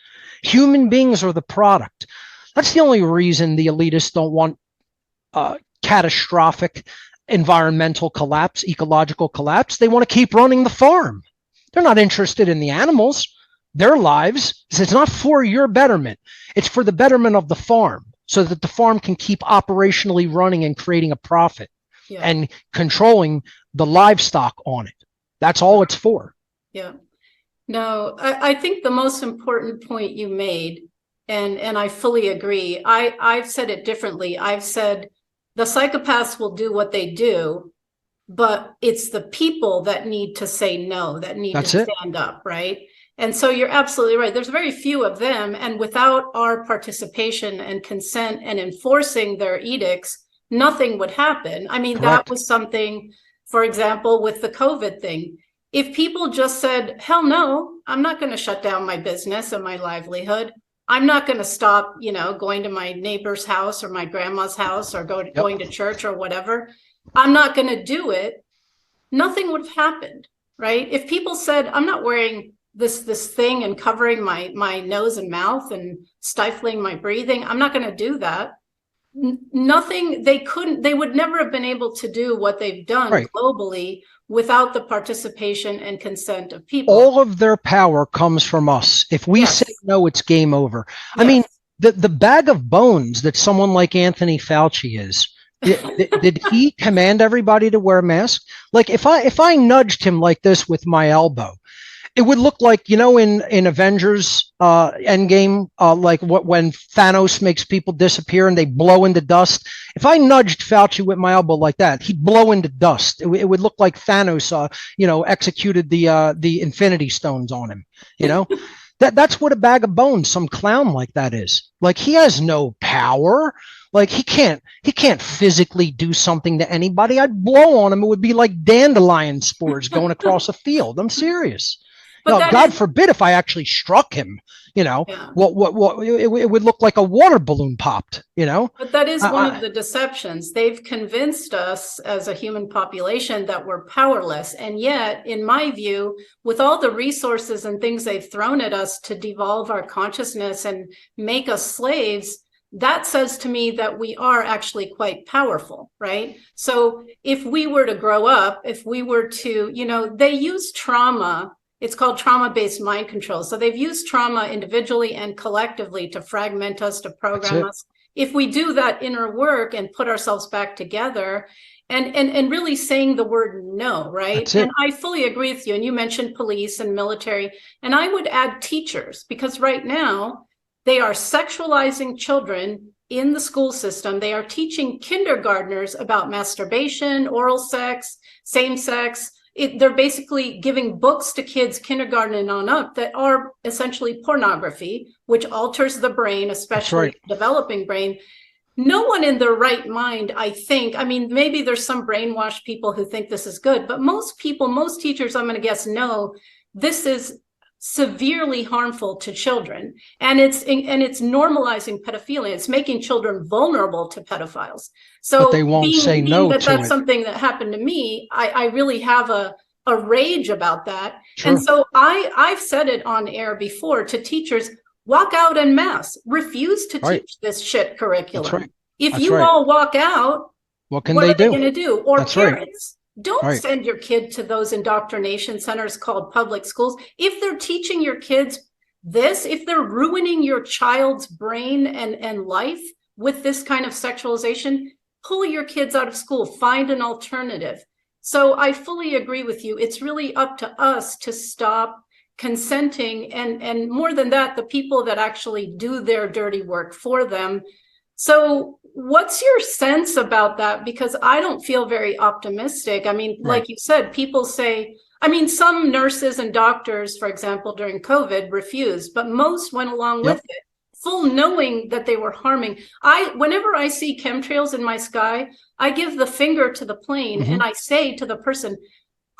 S2: Human beings are the product. That's the only reason the elitists don't want catastrophic environmental collapse, ecological collapse. They want to keep running the farm. They're not interested in the animals, their lives. It's not for your betterment. It's for the betterment of the farm so that the farm can keep operationally running and creating a profit and controlling the livestock on it. That's all it's for.
S1: Yeah. No, I think the most important point you made, and I fully agree. I've said it differently. I've said the psychopaths will do what they do, but it's the people that need to say no, that need to stand up, right? And so you're absolutely right. There's very few of them. And without our participation and consent and enforcing their edicts, nothing would happen. I mean, that was something, for example, with the COVID thing. If people just said, hell no, I'm not going to shut down my business and my livelihood. I'm not going to stop, going to my neighbor's house or my grandma's house or going to church or whatever. I'm not going to do it. Nothing would have happened, right? If people said, I'm not wearing this thing and covering my nose and mouth and stifling my breathing, I'm not going to do that. Nothing, they would never have been able to do what they've done globally without the participation and consent of people.
S2: All of their power comes from us. If we say no, it's game over. I mean, the bag of bones that someone like Anthony Fauci is, did he command everybody to wear a mask? Like if I nudged him like this with my elbow, it would look like, in Avengers Endgame, like when Thanos makes people disappear and they blow into dust. If I nudged Fauci with my elbow like that, he'd blow into dust. It would look like Thanos, executed the Infinity Stones on him. That's what a bag of bones, some clown like that is. Like he has no power. Like he can't physically do something to anybody. I'd blow on him. It would be like dandelion spores going across a field. I'm serious. No, God forbid if I actually struck him, what it would look like a water balloon popped,
S1: But that is one of the deceptions. They've convinced us as a human population that we're powerless. And yet, in my view, with all the resources and things they've thrown at us to devolve our consciousness and make us slaves, that says to me that we are actually quite powerful, right? So if we were to grow up, if we were to, they use trauma. It's called trauma-based mind control. So they've used trauma individually and collectively to fragment us, to program us. If we do that inner work and put ourselves back together and really saying the word no, right? And I fully agree with you. And you mentioned police and military, and I would add teachers, because right now they are sexualizing children in the school system. They are teaching kindergartners about masturbation, oral sex, same sex. They're basically giving books to kids kindergarten and on up that are essentially pornography, which alters the brain, especially the developing brain. No one in their right mind, I think, maybe there's some brainwashed people who think this is good, but most people, most teachers, I'm going to guess, know this is severely harmful to children, and it's normalizing pedophilia. It's making children vulnerable to pedophiles. So
S2: but they won't say no to
S1: that's something that happened to me. I really have a rage about that.
S2: Sure.
S1: And so I've said it on air before to teachers: walk out en masse, refuse to teach this shit curriculum. If you all walk out, what are they going to do? Or parents. Don't send your kid to those indoctrination centers called public schools. If they're teaching your kids this, if they're ruining your child's brain and life with this kind of sexualization, pull your kids out of school, find an alternative. So I fully agree with you. It's really up to us to stop consenting. And more than that, the people that actually do their dirty work for them. So what's your sense about that? Because I don't feel very optimistic. Like you said, people say, some nurses and doctors, for example, during COVID refused, but most went along with it, full knowing that they were harming. Whenever I see chemtrails in my sky, I give the finger to the plane and I say to the person,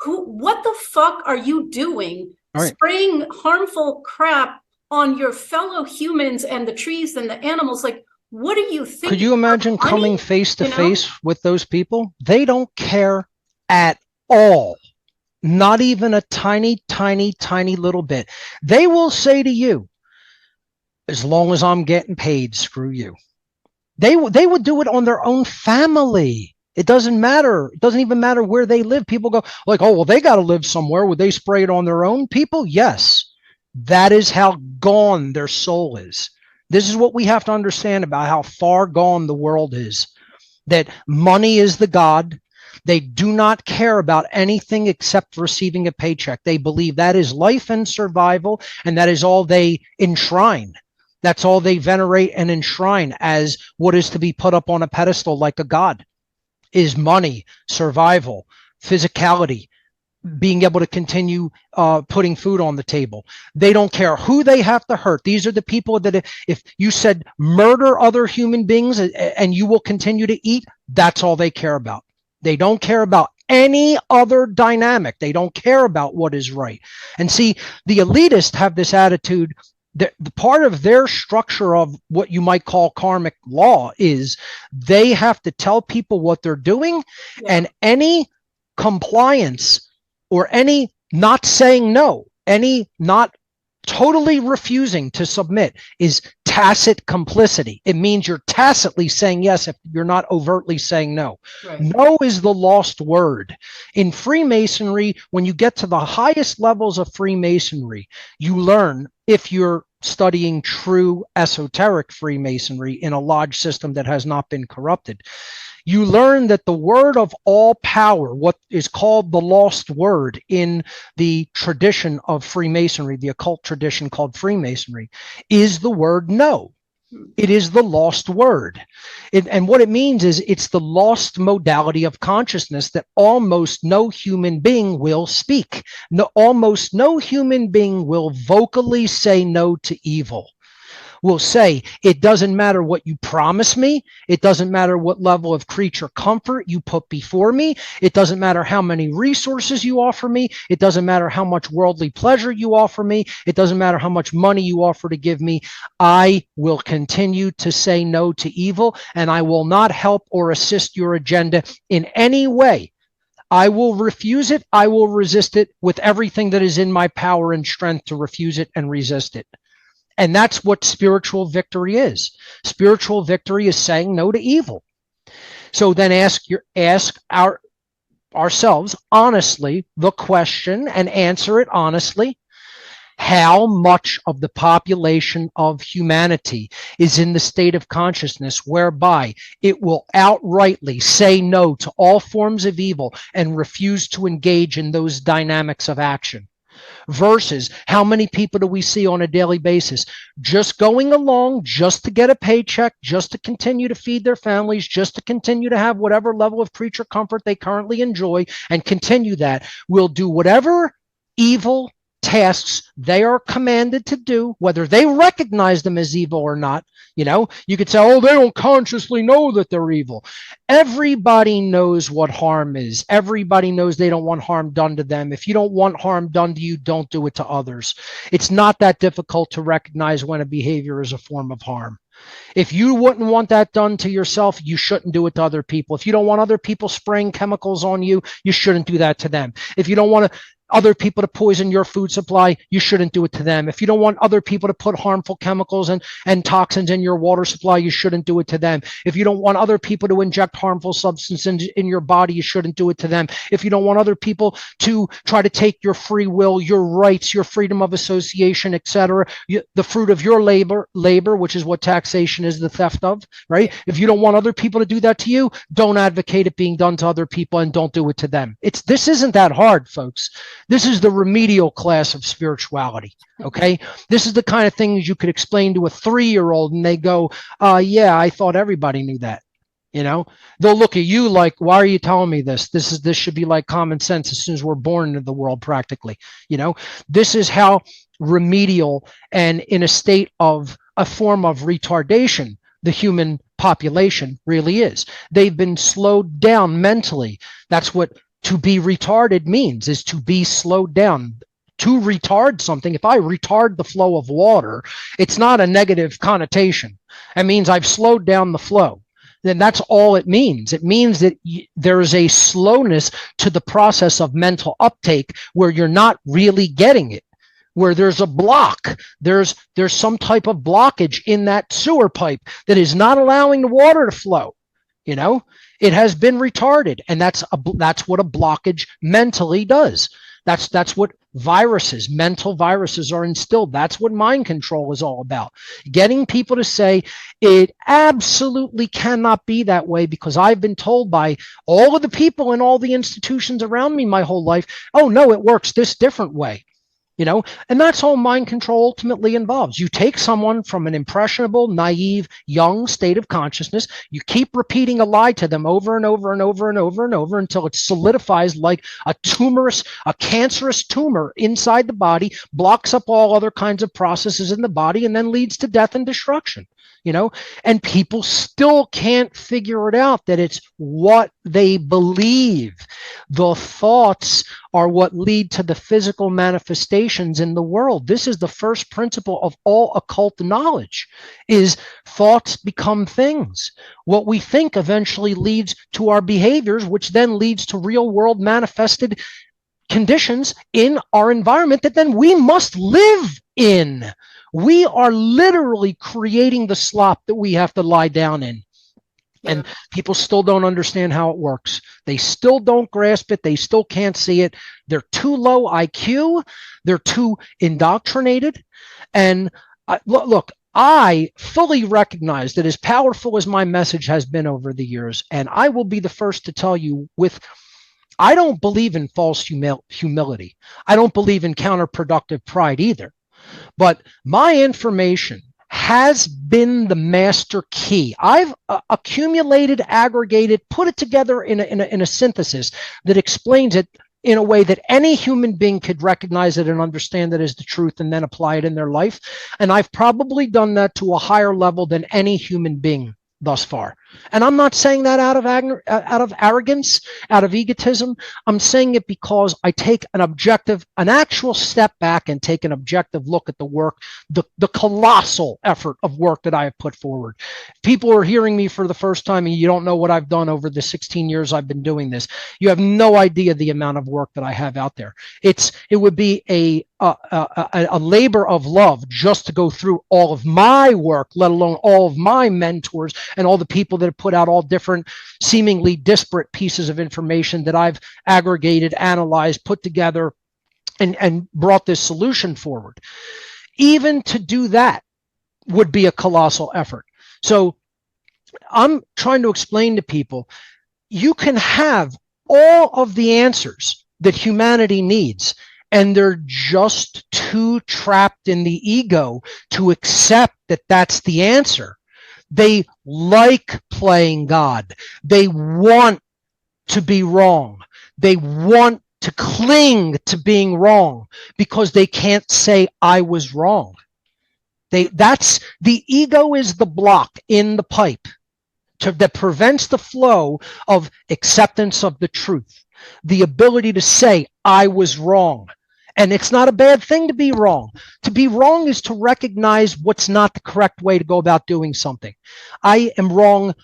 S1: what the fuck are you doing? Spraying harmful crap on your fellow humans and the trees and the animals. Like, what do you think?
S2: Could you imagine coming face to face with those people? They don't care at all. Not even a tiny, tiny, tiny little bit. They will say to you, as long as I'm getting paid, screw you. They would do it on their own family. It doesn't matter. It doesn't even matter where they live. People go like, oh, well, they got to live somewhere. Would they spray it on their own people? Yes. That is how gone their soul is. This is what we have to understand about how far gone the world is. That money is the God. They do not care about anything except receiving a paycheck. They believe that is life and survival, and that is all they enshrine. That's all they venerate and enshrine as what is to be put up on a pedestal like a god, is money, survival, physicality, being able to continue putting food on the table. They don't care who they have to hurt. These are the people that if you said murder other human beings and you will continue to eat, that's all they care about. They don't care about any other dynamic. They don't care about what is right. And see, the elitists have this attitude. The part of their structure of what you might call karmic law is they have to tell people what they're doing, and any compliance or any not saying no, any not totally refusing to submit is tacit complicity. It means you're tacitly saying yes if you're not overtly saying no. Right. No is the lost word. In Freemasonry, when you get to the highest levels of Freemasonry, you learn, if you're studying true esoteric Freemasonry in a lodge system that has not been corrupted, you learn that the word of all power, what is called the lost word in the tradition of Freemasonry, the occult tradition called Freemasonry, is the word no. It is the lost word. And what it means is it's the lost modality of consciousness that almost no human being will speak. No, almost no human being will vocally say no to evil. Will say, it doesn't matter what you promise me. It doesn't matter what level of creature comfort you put before me. It doesn't matter how many resources you offer me. It doesn't matter how much worldly pleasure you offer me. It doesn't matter how much money you offer to give me. I will continue to say no to evil, and I will not help or assist your agenda in any way. I will refuse it. I will resist it with everything that is in my power and strength to refuse it and resist it. And that's what spiritual victory is. Spiritual victory is saying no to evil. So then ask ourselves honestly the question and answer it honestly. How much of the population of humanity is in the state of consciousness whereby it will outrightly say no to all forms of evil and refuse to engage in those dynamics of action? Versus how many people do we see on a daily basis just going along just to get a paycheck, just to continue to feed their families, just to continue to have whatever level of creature comfort they currently enjoy and continue that, will do whatever evil tasks they are commanded to do, whether they recognize them as evil or not. You know, you could say, oh, they don't consciously know that they're evil. Everybody knows what harm is. Everybody knows they don't want harm done to them. If you don't want harm done to you, don't do it to others. It's not that difficult to recognize when a behavior is a form of harm. If you wouldn't want that done to yourself, you shouldn't do it to other people. If you don't want other people spraying chemicals on you, you shouldn't do that to them. If you don't want other people to poison your food supply, you shouldn't do it to them. If you don't want other people to put harmful chemicals and toxins in your water supply, you shouldn't do it to them. If you don't want other people to inject harmful substances in your body, you shouldn't do it to them. If you don't want other people to try to take your free will, your rights, your freedom of association, etc., the fruit of your labor, which is what taxation is the theft of, right? If you don't want other people to do that to you, don't advocate it being done to other people and don't do it to them. This isn't that hard, folks. This is the remedial class of spirituality, okay? This is the kind of things you could explain to a 3-year-old and they go, yeah, I thought everybody knew that. You know, they'll look at you like, why are you telling me this? This should be like common sense as soon as we're born into the world practically. You know, this is how remedial and in a state of a form of retardation the human population really is. They've been slowed down mentally. That's what to be retarded means, is to be slowed down. to retard something, if I retard the flow of water, it's not a negative connotation. It means I've slowed down the flow. Then that's all it means. It means that there is a slowness to the process of mental uptake where you're not really getting it, where there's a block, there's some type of blockage in that sewer pipe that is not allowing the water to flow. It has been retarded, and that's what a blockage mentally does. That's what mental viruses are instilled. That's what mind control is all about. Getting people to say it absolutely cannot be that way, because I've been told by all of the people in all the institutions around me my whole life, oh no, it works this different way. And that's all mind control ultimately involves. You take someone from an impressionable, naive, young state of consciousness, you keep repeating a lie to them over and over and over and over and over until it solidifies like a cancerous tumor inside the body, blocks up all other kinds of processes in the body, and then leads to death and destruction. And people still can't figure it out that it's what they believe. The thoughts are what lead to the physical manifestations in the world. This is the first principle of all occult knowledge, is thoughts become things. What we think eventually leads to our behaviors, which then leads to real world manifested conditions in our environment that then we must live in. We are literally creating the slop that we have to lie down in. Yeah. And people still don't understand how it works. They still don't grasp it. They still can't see it. They're too low IQ. They're too indoctrinated. And look, I fully recognize that as powerful as my message has been over the years, and I will be the first to tell you I don't believe in false humility. I don't believe in counterproductive pride either. But my information has been the master key. I've accumulated, aggregated, put it together in a synthesis that explains it in a way that any human being could recognize it and understand it as the truth and then apply it in their life. And I've probably done that to a higher level than any human being thus far. And I'm not saying that out of arrogance, out of egotism. I'm saying it because I take an actual step back and take an objective look at the work, the colossal effort of work that I have put forward. People are hearing me for the first time and you don't know what I've done over the 16 years I've been doing this. You have no idea the amount of work that I have out there. It would be a labor of love just to go through all of my work, let alone all of my mentors and all the people that have put out all different seemingly disparate pieces of information that I've aggregated, analyzed, put together, and brought this solution forward. Even to do that would be a colossal effort. So I'm trying to explain to people, you can have all of the answers that humanity needs, and they're just too trapped in the ego to accept that that's the answer. They like playing God. They want to be wrong. They want to cling to being wrong because they can't say I was wrong. The ego is the block in the pipe that prevents the flow of acceptance of the truth. The ability to say I was wrong. And it's not a bad thing to be wrong. To be wrong is to recognize what's not the correct way to go about doing something. I am wrong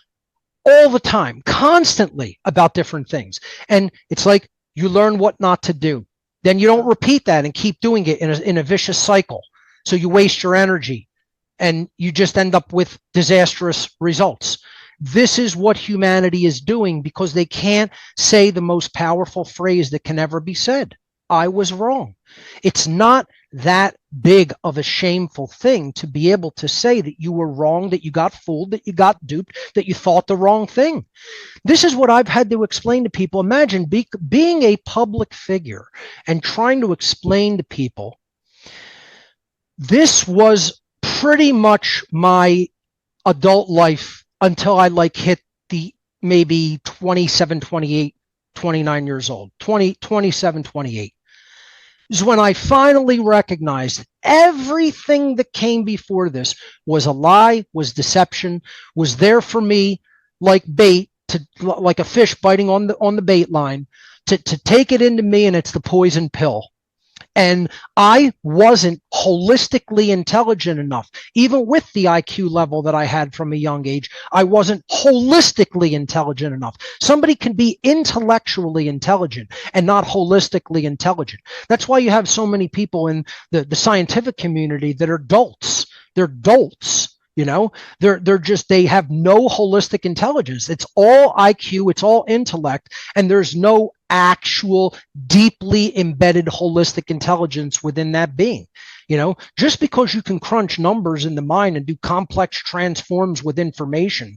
S2: all the time, constantly about different things. And it's like you learn what not to do. Then you don't repeat that and keep doing it in a vicious cycle. So you waste your energy and you just end up with disastrous results. This is what humanity is doing because they can't say the most powerful phrase that can ever be said. I was wrong. It's not that big of a shameful thing to be able to say that you were wrong, that you got fooled, that you got duped, that you thought the wrong thing. This is what I've had to explain to people. Imagine being a public figure and trying to explain to people. This was pretty much my adult life until I hit the maybe 27, 28, 29 years old, 27, 28. Is when I finally recognized everything that came before this was a lie, was deception, was there for me like bait, like a fish biting on the bait line, to take it into me, and it's the poison pill. And I wasn't holistically intelligent enough. Even with the IQ level that I had from a young age, I wasn't holistically intelligent enough. Somebody can be intellectually intelligent and not holistically intelligent. That's why you have so many people in the scientific community that are dolts. They're dolts. You know, they have no holistic intelligence. It's all IQ, it's all intellect, and there's no actual deeply embedded holistic intelligence within that being. You know, just because you can crunch numbers in the mind and do complex transforms with information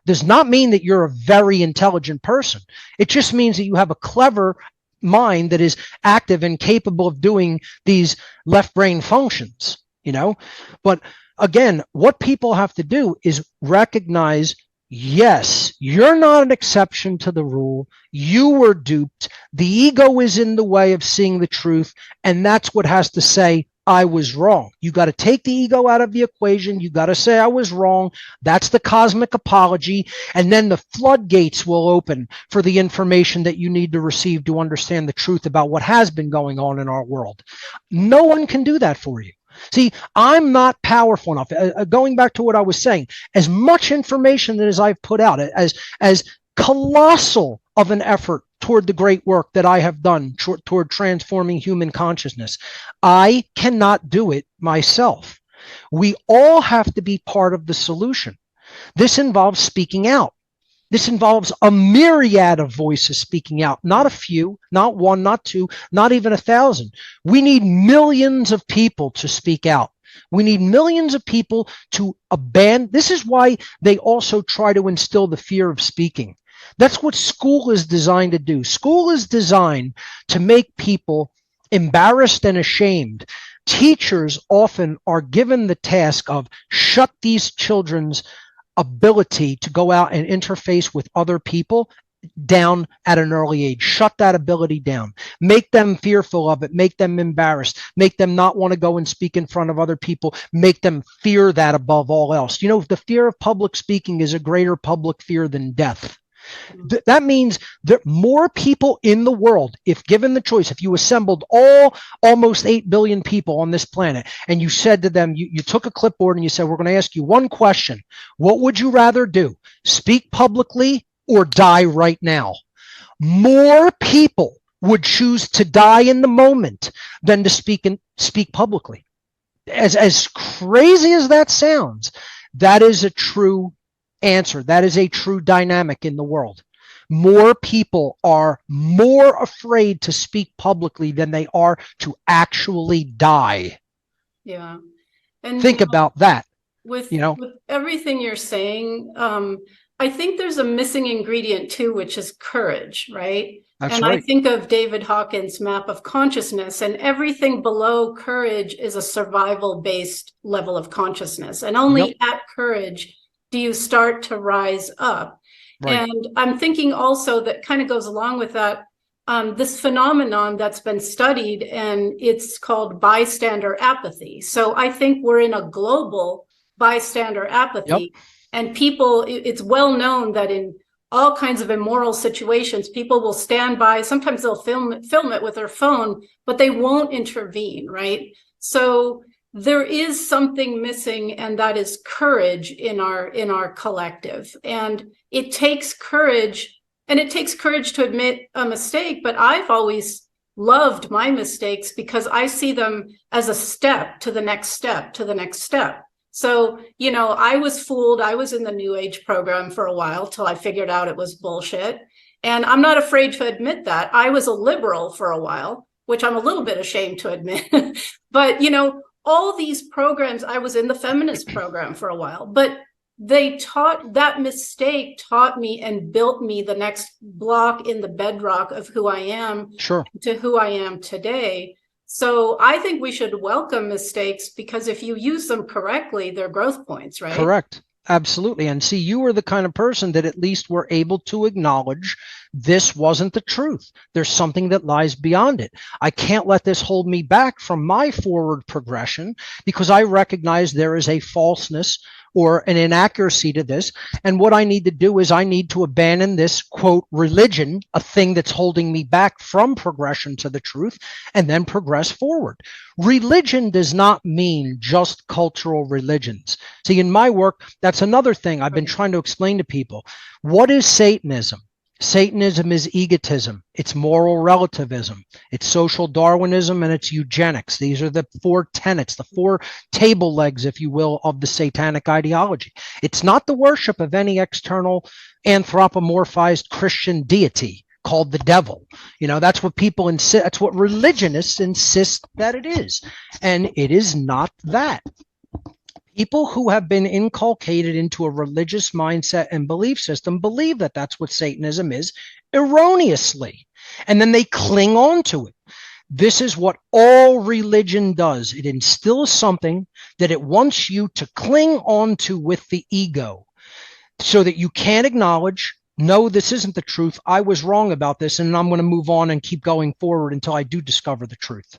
S2: does not mean that you're a very intelligent person. It just means that you have a clever mind that is active and capable of doing these left brain functions, you know. But again, what people have to do is recognize, yes, you're not an exception to the rule. You were duped. The ego is in the way of seeing the truth. And that's what has to say, I was wrong. You got to take the ego out of the equation. You got to say I was wrong. That's the cosmic apology. And then the floodgates will open for the information that you need to receive to understand the truth about what has been going on in our world. No one can do that for you. See, I'm not powerful enough. Going back to what I was saying, as much information as I've put out, as colossal of an effort toward the great work that I have done toward transforming human consciousness, I cannot do it myself. We all have to be part of the solution. This involves speaking out. This involves a myriad of voices speaking out, not a few, not one, not two, not even 1,000. We need millions of people to speak out. We need millions of people to abandon. This is why they also try to instill the fear of speaking. That's what school is designed to do. School is designed to make people embarrassed and ashamed. Teachers often are given the task of shut these children's ability to go out and interface with other people down at an early age. Shut that ability down. Make them fearful of it. Make them embarrassed. Make them not want to go and speak in front of other people. Make them fear that above all else. You know, the fear of public speaking is a greater public fear than death. That means that more people in the world, if given the choice, if you assembled almost 8 billion people on this planet and you said to them, you took a clipboard and you said, we're going to ask you one question. What would you rather do? Speak publicly or die right now? More people would choose to die in the moment than to speak publicly. As crazy as that sounds, that is a true answer. That is a true dynamic in the world. More people are more afraid to speak publicly than they are to actually die.
S1: Yeah. And
S2: think about that.
S1: With everything you're saying, I think there's a missing ingredient too, which is courage, right?
S2: That's right.
S1: I think of David Hawkins' map of consciousness, and everything below courage is a survival-based level of consciousness. And only at courage do you start to rise up. Right. And I'm thinking also that kind of goes along with that, this phenomenon that's been studied, and it's called bystander apathy. So I think we're in a global bystander apathy. And people, it's well known that in all kinds of immoral situations, people will stand by. Sometimes they'll film it with their phone, but they won't intervene, right? So there is something missing, and that is courage in our collective. And it takes courage, to admit a mistake. But I've always loved my mistakes because I see them as a step to the next step to the next step. So, you know, I was fooled. I was in the New Age program for a while till I figured out it was bullshit. And I'm not afraid to admit that. I was a liberal for a while, which I'm a little bit ashamed to admit. But, you know, all these programs, I was in the feminist program for a while, but that mistake taught me and built me the next block in the bedrock of who I am to who I am today. So I think we should welcome mistakes, because if you use them correctly, they're growth points, right? Correct.
S2: Absolutely. And see, you were the kind of person that at least were able to acknowledge this wasn't the truth. There's something that lies beyond it. I can't let this hold me back from my forward progression, because I recognize there is a falseness or an inaccuracy to this. And what I need to do is I need to abandon this, quote, religion, a thing that's holding me back from progression to the truth, and then progress forward. Religion does not mean just cultural religions. See, in my work, that's another thing I've been trying to explain to people. What is Satanism? Satanism is egotism, it's moral relativism, it's social Darwinism, and it's eugenics. These are the four tenets, the four table legs, if you will, of the Satanic ideology. It's not the worship of any external anthropomorphized Christian deity called the devil. That's what people insist, that's what religionists insist that it is. And it is not that. People who have been inculcated into a religious mindset and belief system believe that that's what Satanism is erroneously, and then they cling on to it. This is what all religion does. It instills something that it wants you to cling on to with the ego so that you can't acknowledge, no, this isn't the truth. I was wrong about this, and I'm going to move on and keep going forward until I do discover the truth.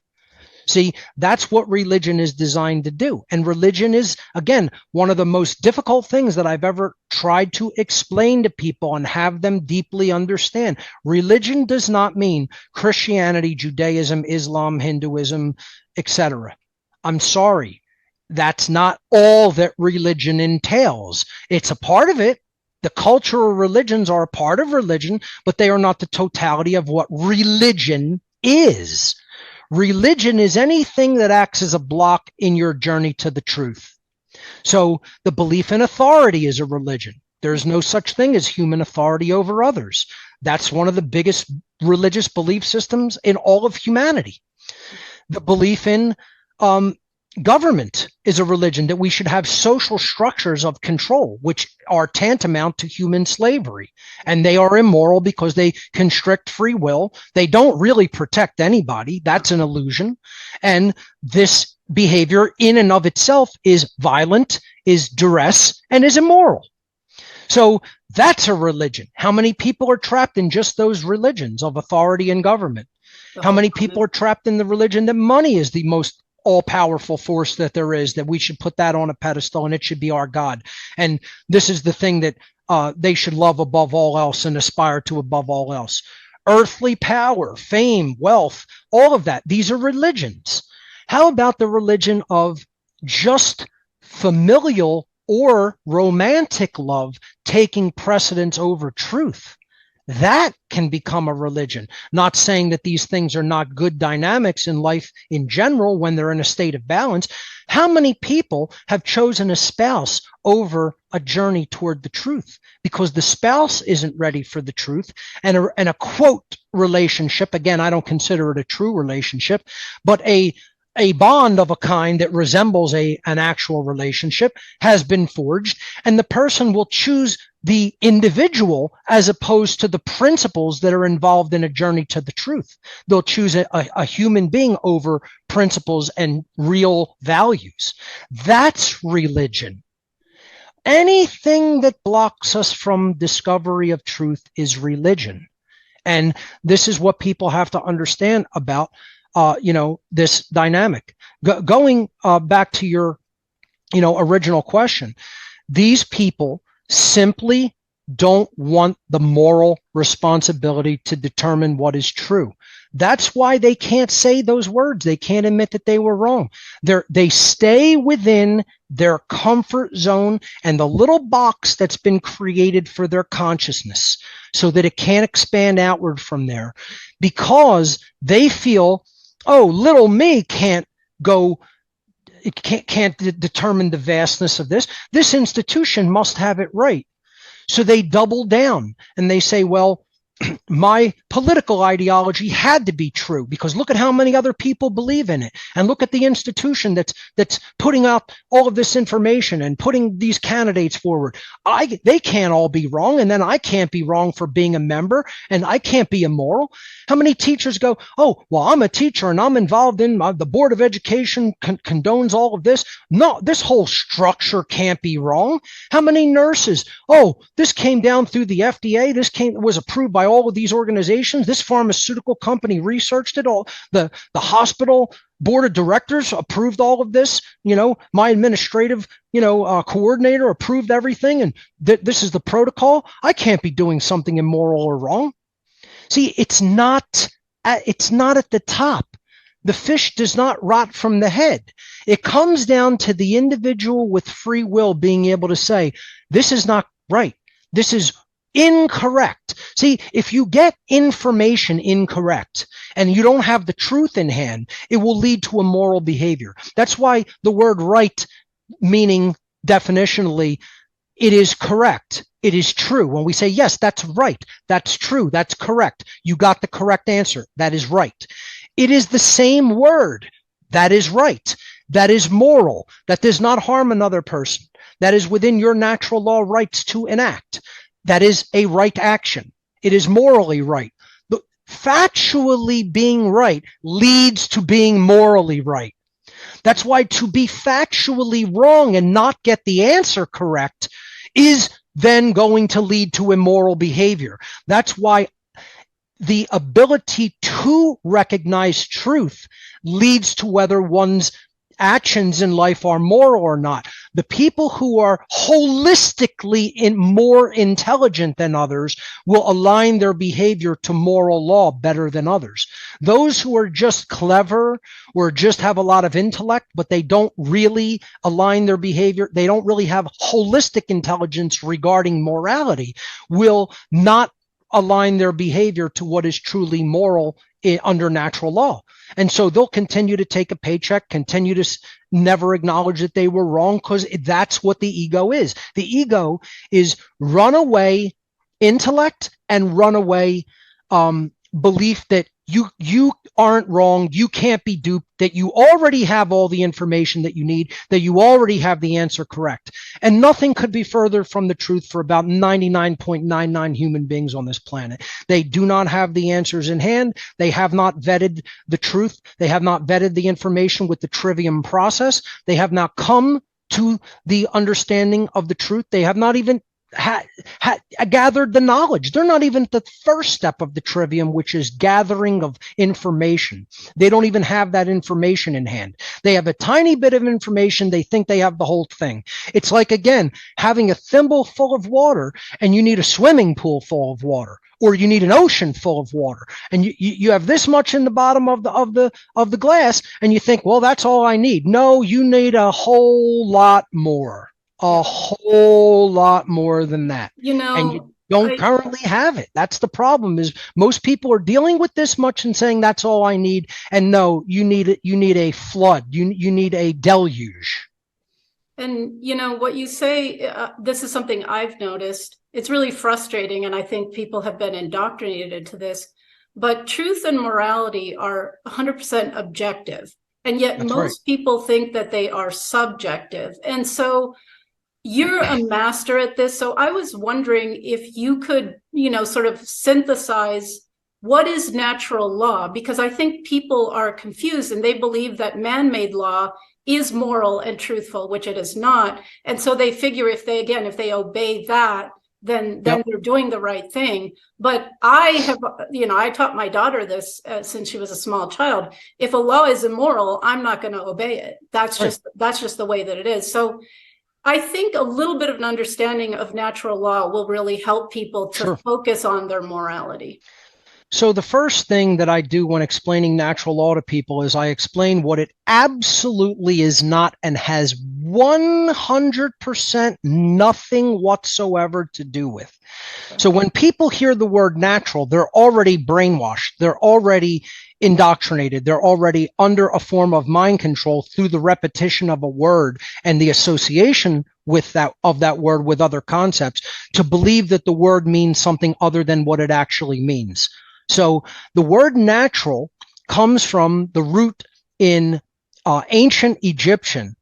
S2: See, that's what religion is designed to do. And religion is, again, one of the most difficult things that I've ever tried to explain to people and have them deeply understand. Religion does not mean Christianity, Judaism, Islam, Hinduism, etc. I'm sorry. That's not all that religion entails. It's a part of it. The cultural religions are a part of religion, but they are not the totality of what religion is. Religion is anything that acts as a block in your journey to the truth. So the belief in authority is a religion. There's no such thing as human authority over others. That's one of the biggest religious belief systems in all of humanity. The belief in government is a religion, that we should have social structures of control, which are tantamount to human slavery. And they are immoral because they constrict free will. They don't really protect anybody. That's an illusion. And this behavior in and of itself is violent, is duress, and is immoral. So that's a religion. How many people are trapped in just those religions of authority and government? How many people are trapped in the religion that money is the most all-powerful force that there is, that we should put that on a pedestal and it should be our God? And this is the thing that they should love above all else and aspire to above all else. Earthly power, fame, wealth, all of that. These are religions. How about the religion of just familial or romantic love taking precedence over truth? That can become a religion. Not saying that these things are not good dynamics in life in general when they're in a state of balance. How many people have chosen a spouse over a journey toward the truth because the spouse isn't ready for the truth? And a quote relationship, again, I don't consider it a true relationship, but a bond of a kind that resembles an actual relationship has been forged, and the person will choose the individual as opposed to the principles that are involved in a journey to the truth. They'll choose a human being over principles and real values. That's religion. Anything that blocks us from discovery of truth is religion. And this is what people have to understand about this dynamic. Going back to your, original question, these people simply don't want the moral responsibility to determine what is true. That's why they can't say those words. They can't admit that they were wrong. They stay within their comfort zone and the little box that's been created for their consciousness so that it can't expand outward from there, because they feel, oh, little me can't determine the vastness of this. This institution must have it right. So they double down and they say, well, my political ideology had to be true because look at how many other people believe in it, and look at the institution that's putting out all of this information and putting these candidates forward. They can't all be wrong, and then I can't be wrong for being a member, and I can't be immoral. How many teachers go, oh, well, I'm a teacher and I'm involved in the Board of Education condones all of this. No, this whole structure can't be wrong. How many nurses? Oh, this came down through the FDA. This was approved by all of these organizations. This pharmaceutical company researched it all. The hospital board of directors approved all of this. My administrative, coordinator approved everything. And this is the protocol. I can't be doing something immoral or wrong. See, it's not at the top. The fish does not rot from the head. It comes down to the individual with free will being able to say, this is not right. This is incorrect. See, if you get information incorrect and you don't have the truth in hand, it will lead to immoral behavior. That's why the word right, meaning definitionally, it is correct. It is true. When we say, yes, that's right, that's true, that's correct, you got the correct answer, that is right. It is the same word. That is right. That is moral. That does not harm another person. That is within your natural law rights to enact. That is a right action. It is morally right. But factually being right leads to being morally right. That's why to be factually wrong and not get the answer correct is then going to lead to immoral behavior. That's why the ability to recognize truth leads to whether one's actions in life are moral or not. The people who are holistically more intelligent than others will align their behavior to moral law better than others. Those who are just clever or just have a lot of intellect, but they don't really align their behavior, they don't really have holistic intelligence regarding morality, will not align their behavior to what is truly moral under natural law. And so they'll continue to take a paycheck, continue to never acknowledge that they were wrong, because that's what the ego is. The ego is runaway intellect and runaway belief that you aren't wrong, you can't be duped, that you already have all the information that you need, that you already have the answer correct. And nothing could be further from the truth for about 99.99 human beings on this planet. They do not have the answers in hand. They have not vetted the truth. They have not vetted the information with the trivium process. They have not come to the understanding of the truth. They have not even gathered the knowledge. They're not even the first step of the trivium, which is gathering of information. They don't even have that information in hand. They have a tiny bit of information. They think they have the whole thing. It's like, again, having a thimble full of water and you need a swimming pool full of water, or you need an ocean full of water, and you have this much in the bottom of the glass, and you think, well, that's all I need. No, you need a whole lot more. A whole lot more than that. And you don't currently have it. That's the problem, is most people are dealing with this much and saying that's all I need. And no, you need a flood. You need a deluge.
S1: And what you say, this is something I've noticed. It's really frustrating, and I think people have been indoctrinated to this. But truth and morality are 100% objective. And yet that's most people think that they are subjective. And so you're a master at this. So I was wondering if you could, sort of synthesize what is natural law, because I think people are confused and they believe that man-made law is moral and truthful, which it is not. And so they figure if they obey that, then they're doing the right thing. But I have, I taught my daughter this since she was a small child. If a law is immoral, I'm not going to obey it. That's just the way that it is. So I think a little bit of an understanding of natural law will really help people to focus on their morality.
S2: So the first thing that I do when explaining natural law to people is I explain what it absolutely is not and has 100% nothing whatsoever to do with. So when people hear the word natural, they're already brainwashed. They're already indoctrinated. They're already under a form of mind control through the repetition of a word and the association with that word with other concepts, to believe that the word means something other than what it actually means. So the word natural comes from the root in ancient Egyptian,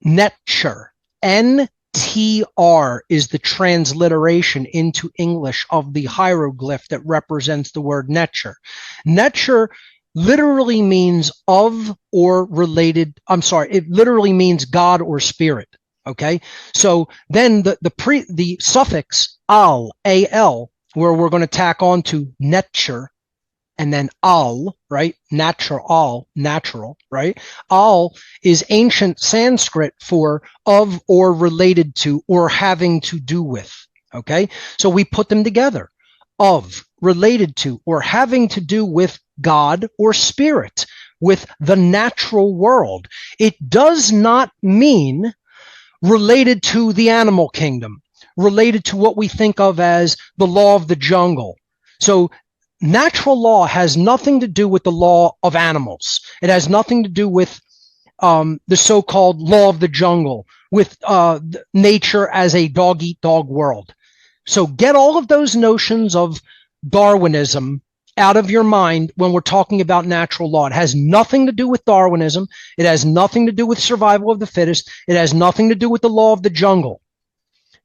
S2: netcher. NTR is the transliteration into English of the hieroglyph that represents the word netcher. Netcher literally means of or related. It literally means God or spirit. Okay. So then the suffix al, where we're going to tack on to nature and then al, right? Natural, right? Al is ancient Sanskrit for of or related to or having to do with, okay? So we put them together. Of, related to, or having to do with God or spirit, with the natural world. It does not mean related to the animal kingdom, related to what we think of as the law of the jungle. So natural law has nothing to do with the law of animals. It has nothing to do with the so-called law of the jungle, with nature as a dog-eat-dog world. So get all of those notions of Darwinism out of your mind when we're talking about natural law. It has nothing to do with Darwinism. It has nothing to do with survival of the fittest. It has nothing to do with the law of the jungle.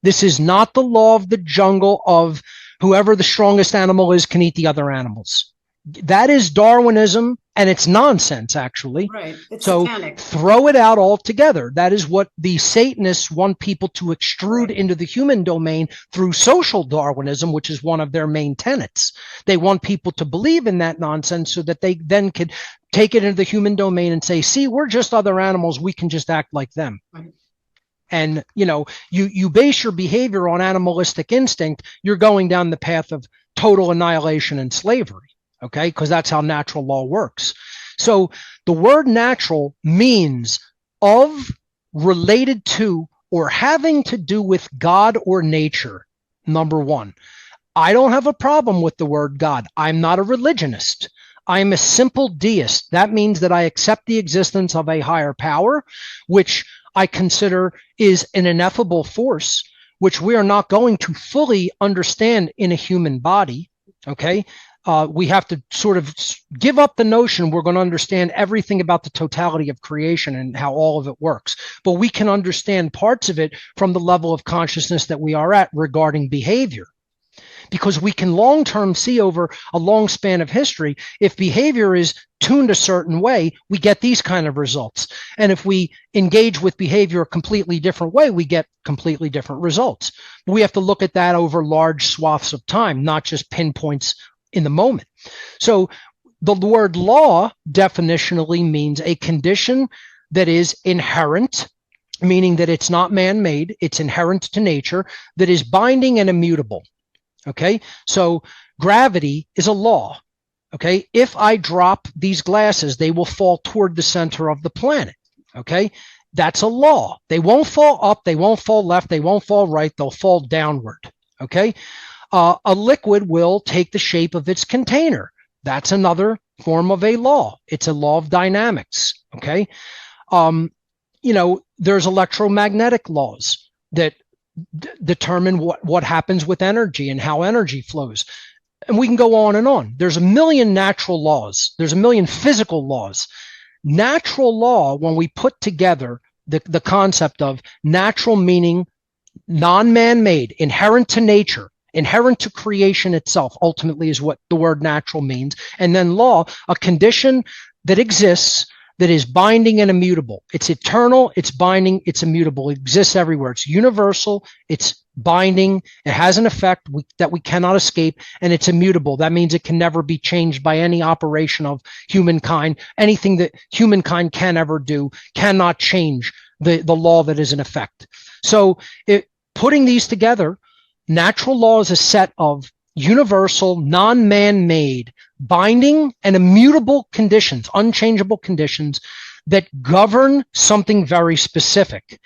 S2: This is not the law of the jungle of whoever the strongest animal is can eat the other animals. That is Darwinism, and it's nonsense, actually.
S1: Right. It's
S2: so
S1: satanic.
S2: Throw it out altogether. That is what the Satanists want people to extrude into the human domain through social Darwinism, which is one of their main tenets. They want people to believe in that nonsense so that they then could take it into the human domain and say, see, we're just other animals. We can just act like them. Right. And, you base your behavior on animalistic instinct, you're going down the path of total annihilation and slavery. Okay, because that's how natural law works. So the word natural means of, related to, or having to do with God or nature, number one. I don't have a problem with the word God. I'm not a religionist. I'm a simple deist. That means that I accept the existence of a higher power, which I consider is an ineffable force, which we are not going to fully understand in a human body, okay? We have to sort of give up the notion we're going to understand everything about the totality of creation and how all of it works. But we can understand parts of it from the level of consciousness that we are at regarding behavior. Because we can long-term see over a long span of history, if behavior is tuned a certain way, we get these kind of results. And if we engage with behavior a completely different way, we get completely different results. We have to look at that over large swaths of time, not just pinpoints in the moment. So the word law definitionally means a condition that is inherent, meaning that it's not man-made, it's inherent to nature, that is binding and immutable. Okay, so gravity is a law. Okay, if I drop these glasses, they will fall toward the center of the planet. Okay, that's a law. They won't fall up, they won't fall left, they won't fall right, they'll fall downward. Okay, a liquid will take the shape of its container. That's another form of a law. It's a law of dynamics. Okay, there's electromagnetic laws that determine what happens with energy and how energy flows. And we can go on and on. There's a million natural laws. There's a million physical laws. Natural law, when we put together the concept of natural meaning non-man-made, inherent to nature, inherent to creation itself, ultimately is what the word natural means. And then law, a condition that exists that is binding and immutable. It's eternal, it's binding, it's immutable. It exists everywhere. It's universal, it's binding, it has an effect that we cannot escape, and it's immutable. That means it can never be changed by any operation of humankind. Anything that humankind can ever do cannot change the law that is in effect. So putting these together, natural law is a set of universal, non-man-made, binding and immutable conditions, unchangeable conditions that govern something very specific.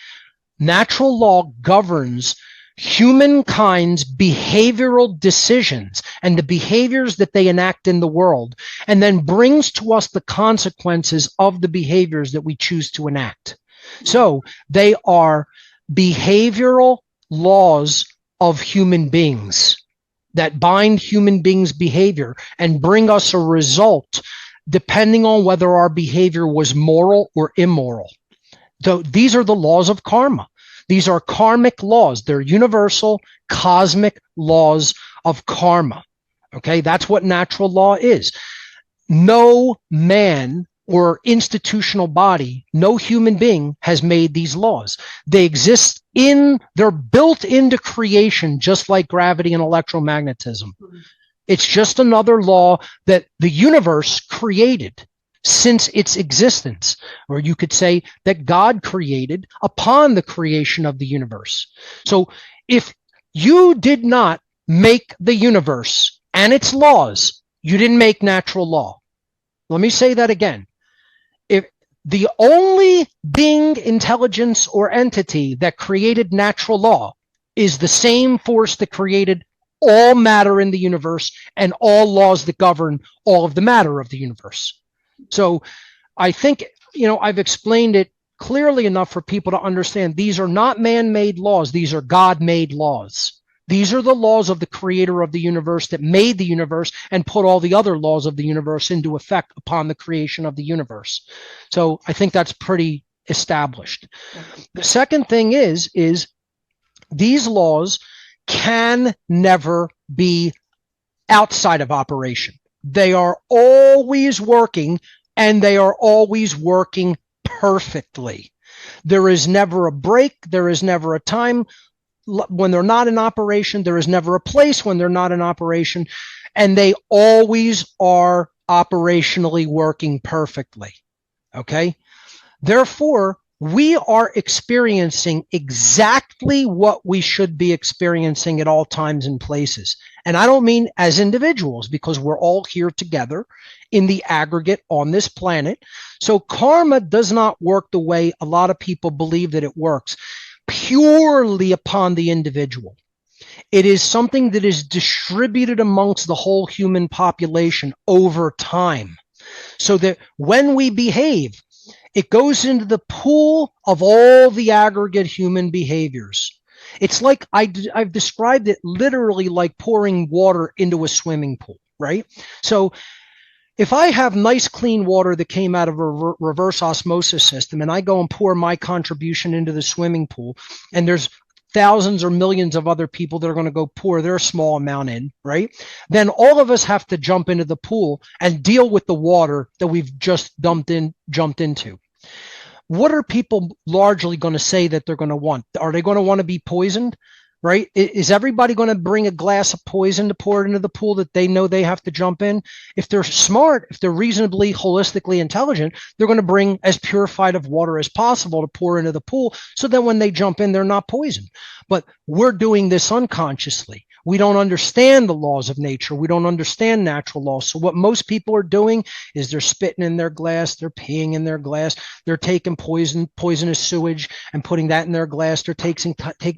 S2: Natural law governs humankind's behavioral decisions and the behaviors that they enact in the world, and then brings to us the consequences of the behaviors that we choose to enact. So they are behavioral laws of human beings that bind human beings' behavior and bring us a result depending on whether our behavior was moral or immoral. So these are the laws of karma. These are karmic laws. They're universal, cosmic laws of karma. Okay, that's what natural law is. No man or institutional body, no human being has made these laws. They exist they're built into creation, just like gravity and electromagnetism. It's just another law that the universe created since its existence, or you could say that God created upon the creation of the universe. So if you did not make the universe and its laws, you didn't make natural law. Let me say that again. If the only being, intelligence, or entity that created natural law is the same force that created all matter in the universe and all laws that govern all of the matter of the universe. So I think, I've explained it clearly enough for people to understand these are not man-made laws. These are God-made laws. These are the laws of the creator of the universe that made the universe and put all the other laws of the universe into effect upon the creation of the universe. So I think that's pretty established. The second thing is these laws can never be outside of operation. They are always working, and they are always working perfectly. There is never a break. There is never a time when they're not in operation. There is never a place when they're not in operation, and they always are operationally working perfectly. Okay? Therefore, we are experiencing exactly what we should be experiencing at all times and places. And I don't mean as individuals, because we're all here together in the aggregate on this planet. So karma does not work the way a lot of people believe that it works, purely upon the individual. It is something that is distributed amongst the whole human population over time, so that when we behave, it goes into the pool of all the aggregate human behaviors. It's like I've described it literally like pouring water into a swimming pool, right? So if I have nice clean water that came out of a reverse osmosis system, and I go and pour my contribution into the swimming pool, and there's thousands or millions of other people that are going to go pour their small amount in, right? Then all of us have to jump into the pool and deal with the water that we've just jumped into. What are people largely going to say that they're going to want? Are they going to want to be poisoned, right? Is everybody going to bring a glass of poison to pour it into the pool that they know they have to jump in? If they're smart, if they're reasonably holistically intelligent, they're going to bring as purified of water as possible to pour into the pool, so that when they jump in, they're not poisoned. But we're doing this unconsciously. We don't understand the laws of nature. We don't understand natural laws. So what most people are doing is they're spitting in their glass, they're peeing in their glass, they're taking poisonous sewage and putting that in their glass, they're taking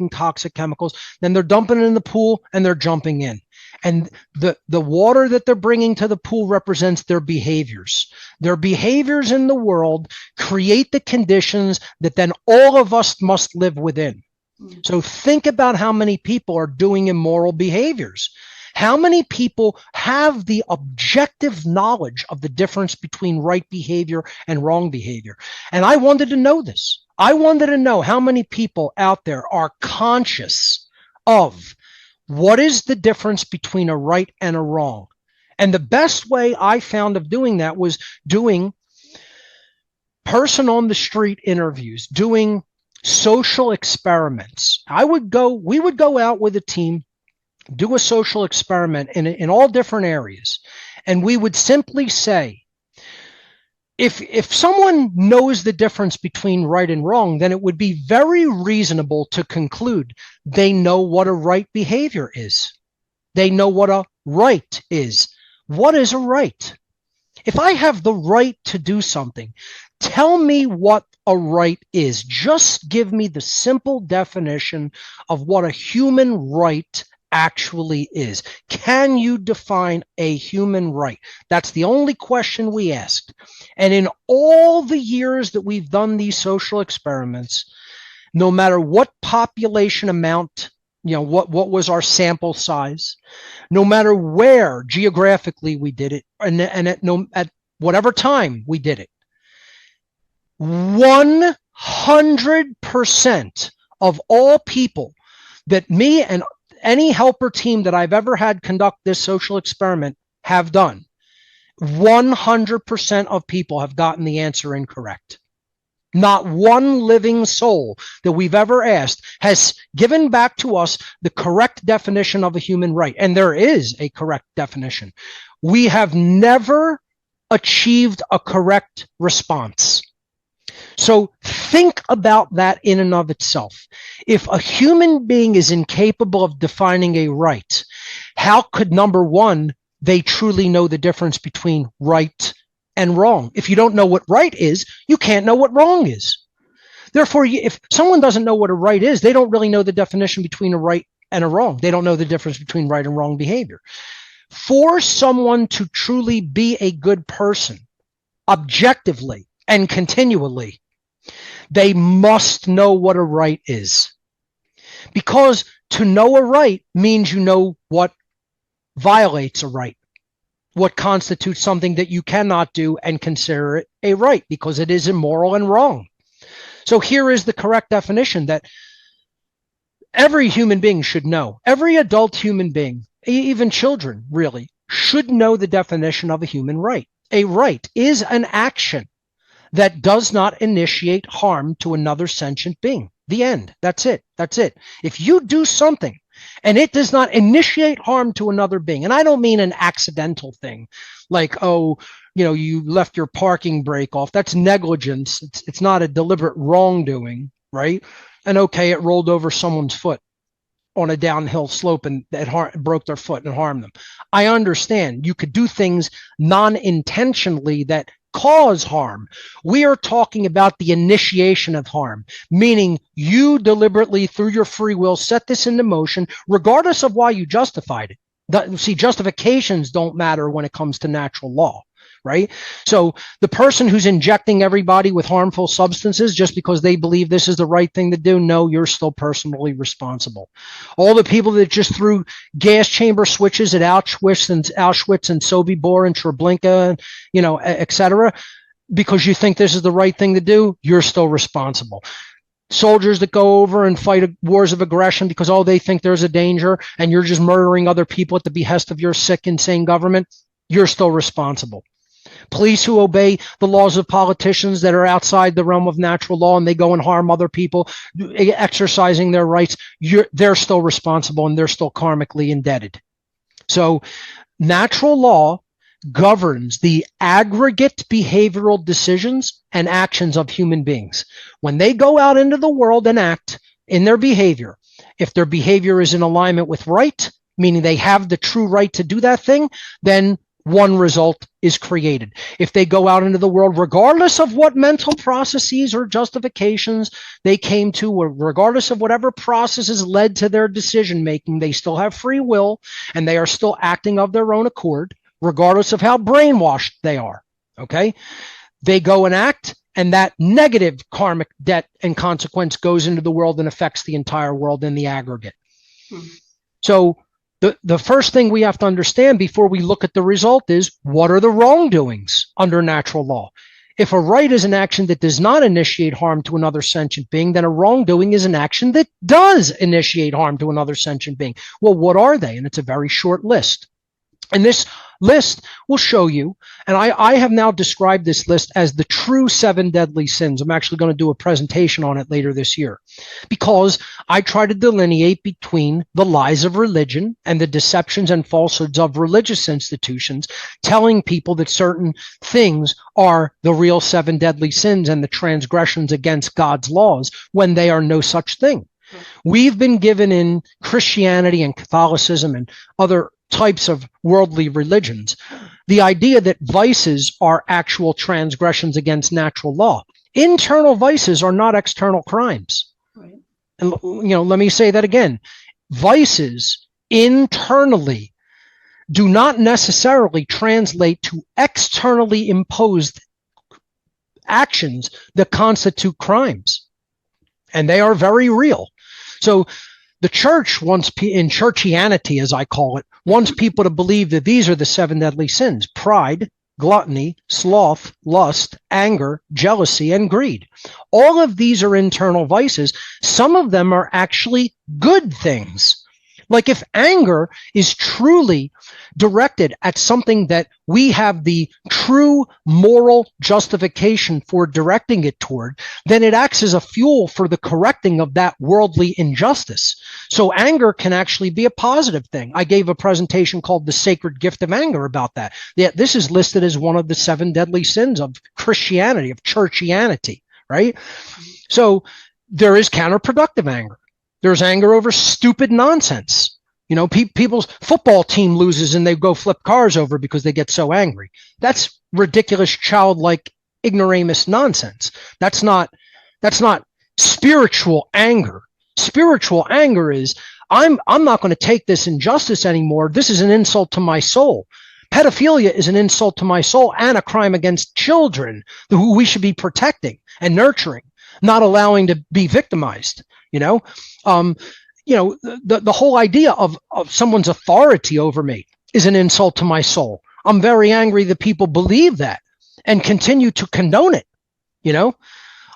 S2: toxic chemicals, then they're dumping it in the pool and they're jumping in. And the water that they're bringing to the pool represents their behaviors. Their behaviors in the world create the conditions that then all of us must live within. So think about how many people are doing immoral behaviors. How many people have the objective knowledge of the difference between right behavior and wrong behavior? And I wanted to know this. I wanted to know how many people out there are conscious of what is the difference between a right and a wrong. And the best way I found of doing that was doing person on the street interviews, doing social experiments. We would go out with a team, do a social experiment in all different areas. And we would simply say, if someone knows the difference between right and wrong, then it would be very reasonable to conclude they know what a right behavior is. They know what a right is. What is a right? If I have the right to do something, tell me what a right is. Just give me the simple definition of what a human right actually is. Can you define a human right? That's the only question we asked. And in all the years that we've done these social experiments, no matter what population amount, what was our sample size, no matter where geographically we did it, and at whatever time we did it, 100% of all people that me and any helper team that I've ever had conduct this social experiment have done, 100% of people have gotten the answer incorrect. Not one living soul that we've ever asked has given back to us the correct definition of a human right. And there is a correct definition. We have never achieved a correct response. So think about that in and of itself. If a human being is incapable of defining a right, how could, number one, they truly know the difference between right and wrong? If you don't know what right is, you can't know what wrong is. Therefore, if someone doesn't know what a right is, they don't really know the definition between a right and a wrong. They don't know the difference between right and wrong behavior. For someone to truly be a good person, objectively and continually, they must know what a right is. Because to know a right means you know what violates a right, what constitutes something that you cannot do and consider it a right, because it is immoral and wrong. So here is the correct definition that every human being should know. Every adult human being, even children really, should know the definition of a human right. A right is an action that does not initiate harm to another sentient being. The end. That's it. That's it. If you do something and it does not initiate harm to another being, and I don't mean an accidental thing like, oh, you left your parking brake off. That's negligence. It's not a deliberate wrongdoing, right? And okay, it rolled over someone's foot on a downhill slope and that broke their foot and harmed them. I understand you could do things non-intentionally that cause harm. We are talking about the initiation of harm, meaning you deliberately, through your free will, set this into motion, regardless of why you justified it. See, justifications don't matter when it comes to natural law, right? So the person who's injecting everybody with harmful substances just because they believe this is the right thing to do, no, you're still personally responsible. All the people that just threw gas chamber switches at Auschwitz and Sobibor and Treblinka, et cetera, because you think this is the right thing to do, you're still responsible. Soldiers that go over and fight wars of aggression because, they think there's a danger and you're just murdering other people at the behest of your sick, insane government, you're still responsible. Police who obey the laws of politicians that are outside the realm of natural law and they go and harm other people, exercising their rights, they're still responsible and they're still karmically indebted. So natural law governs the aggregate behavioral decisions and actions of human beings. When they go out into the world and act in their behavior, if their behavior is in alignment with right, meaning they have the true right to do that thing, then one result is created. If they go out into the world, regardless of what mental processes or justifications they came to, or regardless of whatever processes led to their decision making, they still have free will and they are still acting of their own accord, regardless of how brainwashed they are. Okay? They go and act, and that negative karmic debt and consequence goes into the world and affects the entire world in the aggregate. So the first thing we have to understand before we look at the result is, what are the wrongdoings under natural law? If a right is an action that does not initiate harm to another sentient being, then a wrongdoing is an action that does initiate harm to another sentient being. Well, what are they? And it's a very short list. And this list will show you, and I have now described this list as the true 7 deadly sins. I'm actually going to do a presentation on it later this year, because I try to delineate between the lies of religion and the deceptions and falsehoods of religious institutions, telling people that certain things are the real 7 deadly sins and the transgressions against God's laws, when they are no such thing. We've been given in Christianity and Catholicism and other types of worldly religions the idea that vices are actual transgressions against natural law. Internal vices are not external crimes. Right. And let me say that again. Vices internally do not necessarily translate to externally imposed actions that constitute crimes. And they are very real. So the church wants, in churchianity, as I call it, wants people to believe that these are the 7 deadly sins: pride, gluttony, sloth, lust, anger, jealousy, and greed. All of these are internal vices. Some of them are actually good things. Like if anger is truly directed at something that we have the true moral justification for directing it toward, then it acts as a fuel for the correcting of that worldly injustice. So anger can actually be a positive thing. I gave a presentation called The Sacred Gift of Anger about that. This is listed as one of the 7 deadly sins of Christianity, of churchianity, right? So there is counterproductive anger. There's anger over stupid nonsense. You know, people's football team loses and they go flip cars over because they get so angry. That's ridiculous, childlike, ignoramus nonsense. That's not spiritual anger. Spiritual anger is, I'm not going to take this injustice anymore. This is an insult to my soul. Pedophilia is an insult to my soul and a crime against children who we should be protecting and nurturing, not allowing to be victimized. The whole idea of someone's authority over me is an insult to my soul. I'm very angry that people believe that and continue to condone it.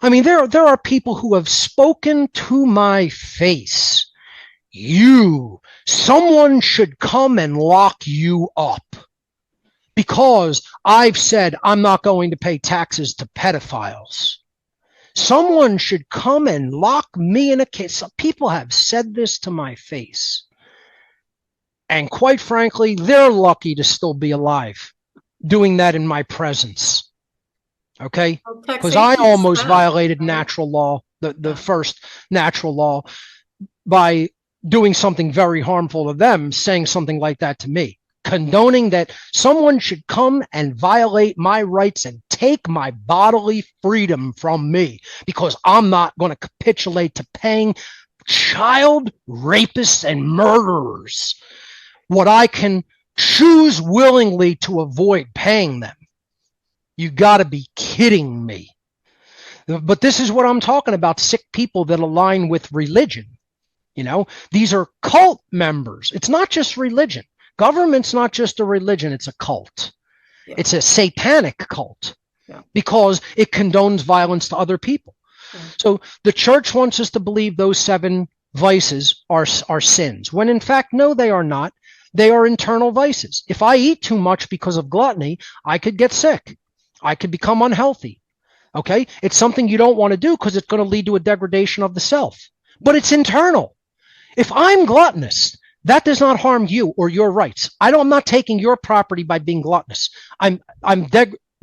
S2: I mean, there are people who have spoken to my face. Someone should come and lock you up because I've said I'm not going to pay taxes to pedophiles. Someone should come and lock me in a case. People have said this to my face. And quite frankly, they're lucky to still be alive doing that in my presence. Okay? Because I almost violated natural law, the first natural law, by doing something very harmful to them, saying something like that to me. Condoning that someone should come and violate my rights and take my bodily freedom from me because I'm not going to capitulate to paying child rapists and murderers what I can choose willingly to avoid paying them. You got to be kidding me. But this is what I'm talking about, sick people that align with religion. These are cult members. It's not just religion. Government's not just a religion, it's a cult. Yeah. It's a satanic cult because it condones violence to other people. Yeah. So the church wants us to believe those 7 vices are sins, when in fact, no, they are not. They are internal vices. If I eat too much because of gluttony, I could get sick. I could become unhealthy. Okay? It's something you don't want to do because it's going to lead to a degradation of the self. But it's internal. If I'm gluttonous, that does not harm you or your rights. I'm not taking your property by being gluttonous. I'm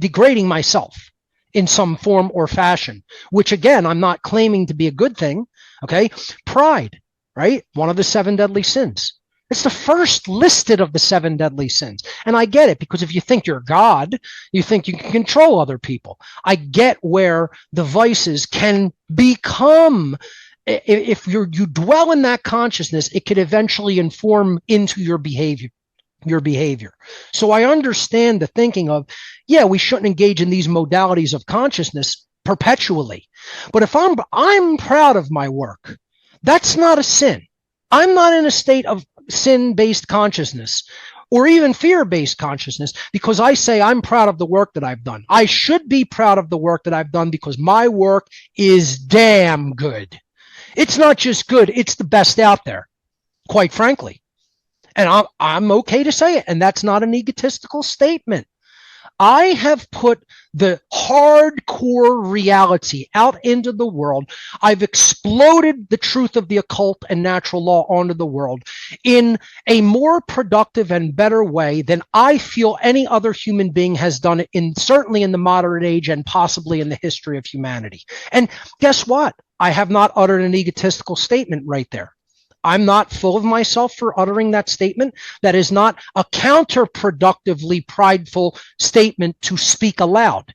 S2: degrading myself in some form or fashion, which again, I'm not claiming to be a good thing. Okay. Pride, right? One of the 7 deadly sins. It's the first listed of the 7 deadly sins. And I get it, because if you think you're God, you think you can control other people. I get where the vices can become. If you dwell in that consciousness, it could eventually inform into your behavior. So I understand the thinking of, we shouldn't engage in these modalities of consciousness perpetually. But if I'm proud of my work, that's not a sin. I'm not in a state of sin-based consciousness or even fear-based consciousness because I say I'm proud of the work that I've done. I should be proud of the work that I've done because my work is damn good. It's not just good, it's the best out there, quite frankly. And I'm okay to say it, and that's not an egotistical statement. I have put the hardcore reality out into the world. I've exploded the truth of the occult and natural law onto the world in a more productive and better way than I feel any other human being has done it certainly in the modern age and possibly in the history of humanity. And guess what? I have not uttered an egotistical statement right there. I'm not full of myself for uttering that statement. That is not a counterproductively prideful statement to speak aloud.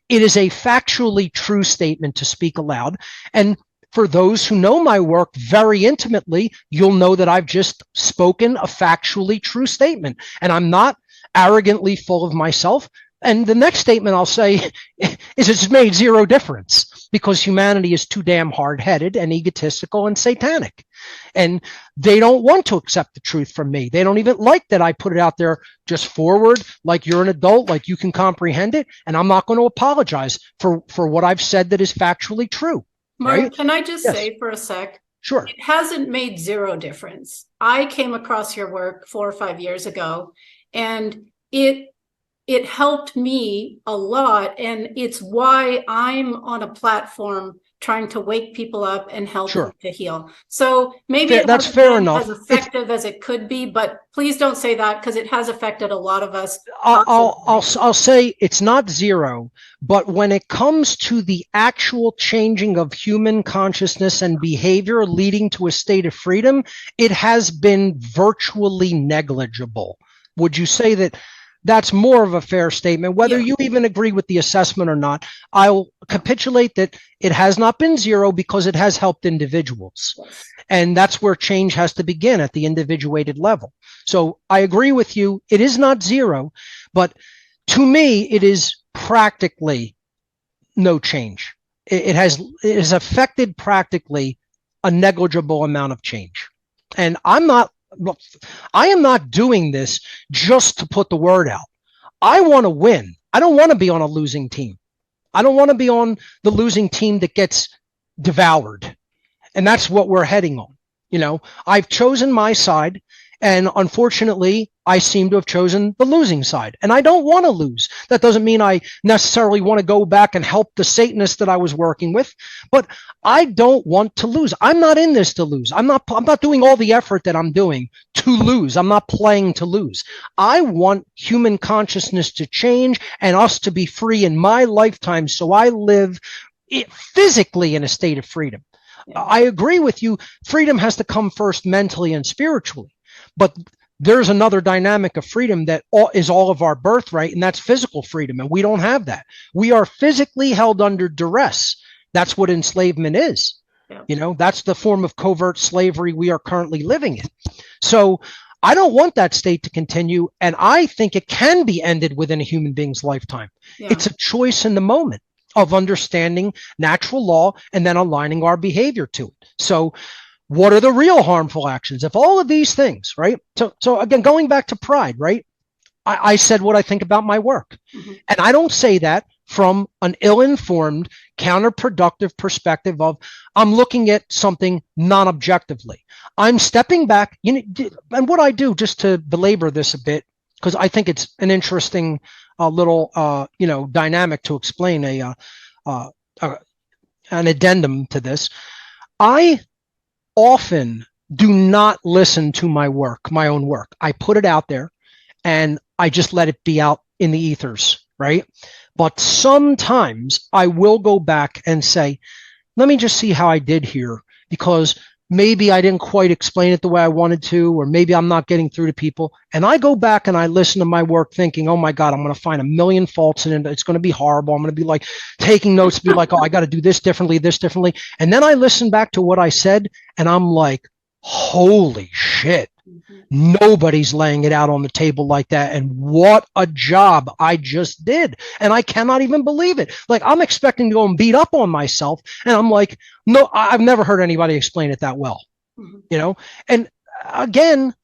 S2: It is a factually true statement to speak aloud. And for those who know my work very intimately, you'll know that I've just spoken a factually true statement. And I'm not arrogantly full of myself. And the next statement I'll say is it's made zero difference because humanity is too damn hard-headed and egotistical and satanic. And they don't want to accept the truth from me. They don't even like that I put it out there just forward, like you're an adult, like you can comprehend it. And I'm not going to apologize for what I've said that is factually true.
S1: Mark,
S2: right?
S1: can I just
S2: Yes.
S1: say for a sec,
S2: Sure.
S1: it hasn't made zero difference. I came across your work 4 or 5 years ago, and it helped me a lot, and it's why I'm on a platform trying to wake people up and help
S2: Sure.
S1: them to heal. So maybe
S2: That's fair enough.
S1: as effective as it could be, but please don't say that, because it has affected a lot of us.
S2: I'll say it's not zero, but when it comes to the actual changing of human consciousness and behavior leading to a state of freedom, it has been virtually negligible. Would you say that that's more of a fair statement? Whether you even agree with the assessment or not, I'll capitulate that it has not been zero because it has helped individuals. And that's where change has to begin, at the individuated level. So I agree with you. It is not zero, but to me, it is practically no change. It has affected practically a negligible amount of change. And I am not doing this just to put the word out. I want to win. I don't want to be on a losing team. I don't want to be on the losing team that gets devoured. And that's what we're heading on. You know, I've chosen my side, and unfortunately, I seem to have chosen the losing side. And I don't want to lose. That doesn't mean I necessarily want to go back and help the Satanists that I was working with, but I don't want to lose. I'm not in this to lose. I'm not doing all the effort that I'm doing to lose. I'm not playing to lose. I want human consciousness to change and us to be free in my lifetime, so I live physically in a state of freedom. I agree with you. Freedom has to come first mentally and spiritually. But there's another dynamic of freedom that is all of our birthright, and that's physical freedom. And we don't have that. We are physically held under duress. That's what enslavement is. Yeah. You know, that's the form of covert slavery we are currently living in. So I don't want that state to continue. And I think it can be ended within a human being's lifetime. Yeah. It's a choice in the moment of understanding natural law and then aligning our behavior to it. So what are the real harmful actions? If all of these things, right? So again, going back to pride, right? I said what I think about my work. Mm-hmm. And I don't say that from an ill-informed, counterproductive perspective of I'm looking at something non-objectively. I'm stepping back, you know, and what I do, just to belabor this a bit, because I think it's an interesting little dynamic to explain an addendum to this. I often do not listen to my work, my own work. I put it out there and I just let it be out in the ethers, right? But sometimes I will go back and say, let me just see how I did here, because maybe I didn't quite explain it the way I wanted to, or maybe I'm not getting through to people. And I go back and I listen to my work thinking, oh my God, I'm going to find a million faults in it. It's going to be horrible. I'm going to be like taking notes, be like, oh, I got to do this differently. And then I listen back to what I said and I'm like, holy shit. Nobody's laying it out on the table like that. And what a job I just did. And I cannot even believe it. Like, I'm expecting to go and beat up on myself. And I'm like, no, I've never heard anybody explain it that well, you know? And again,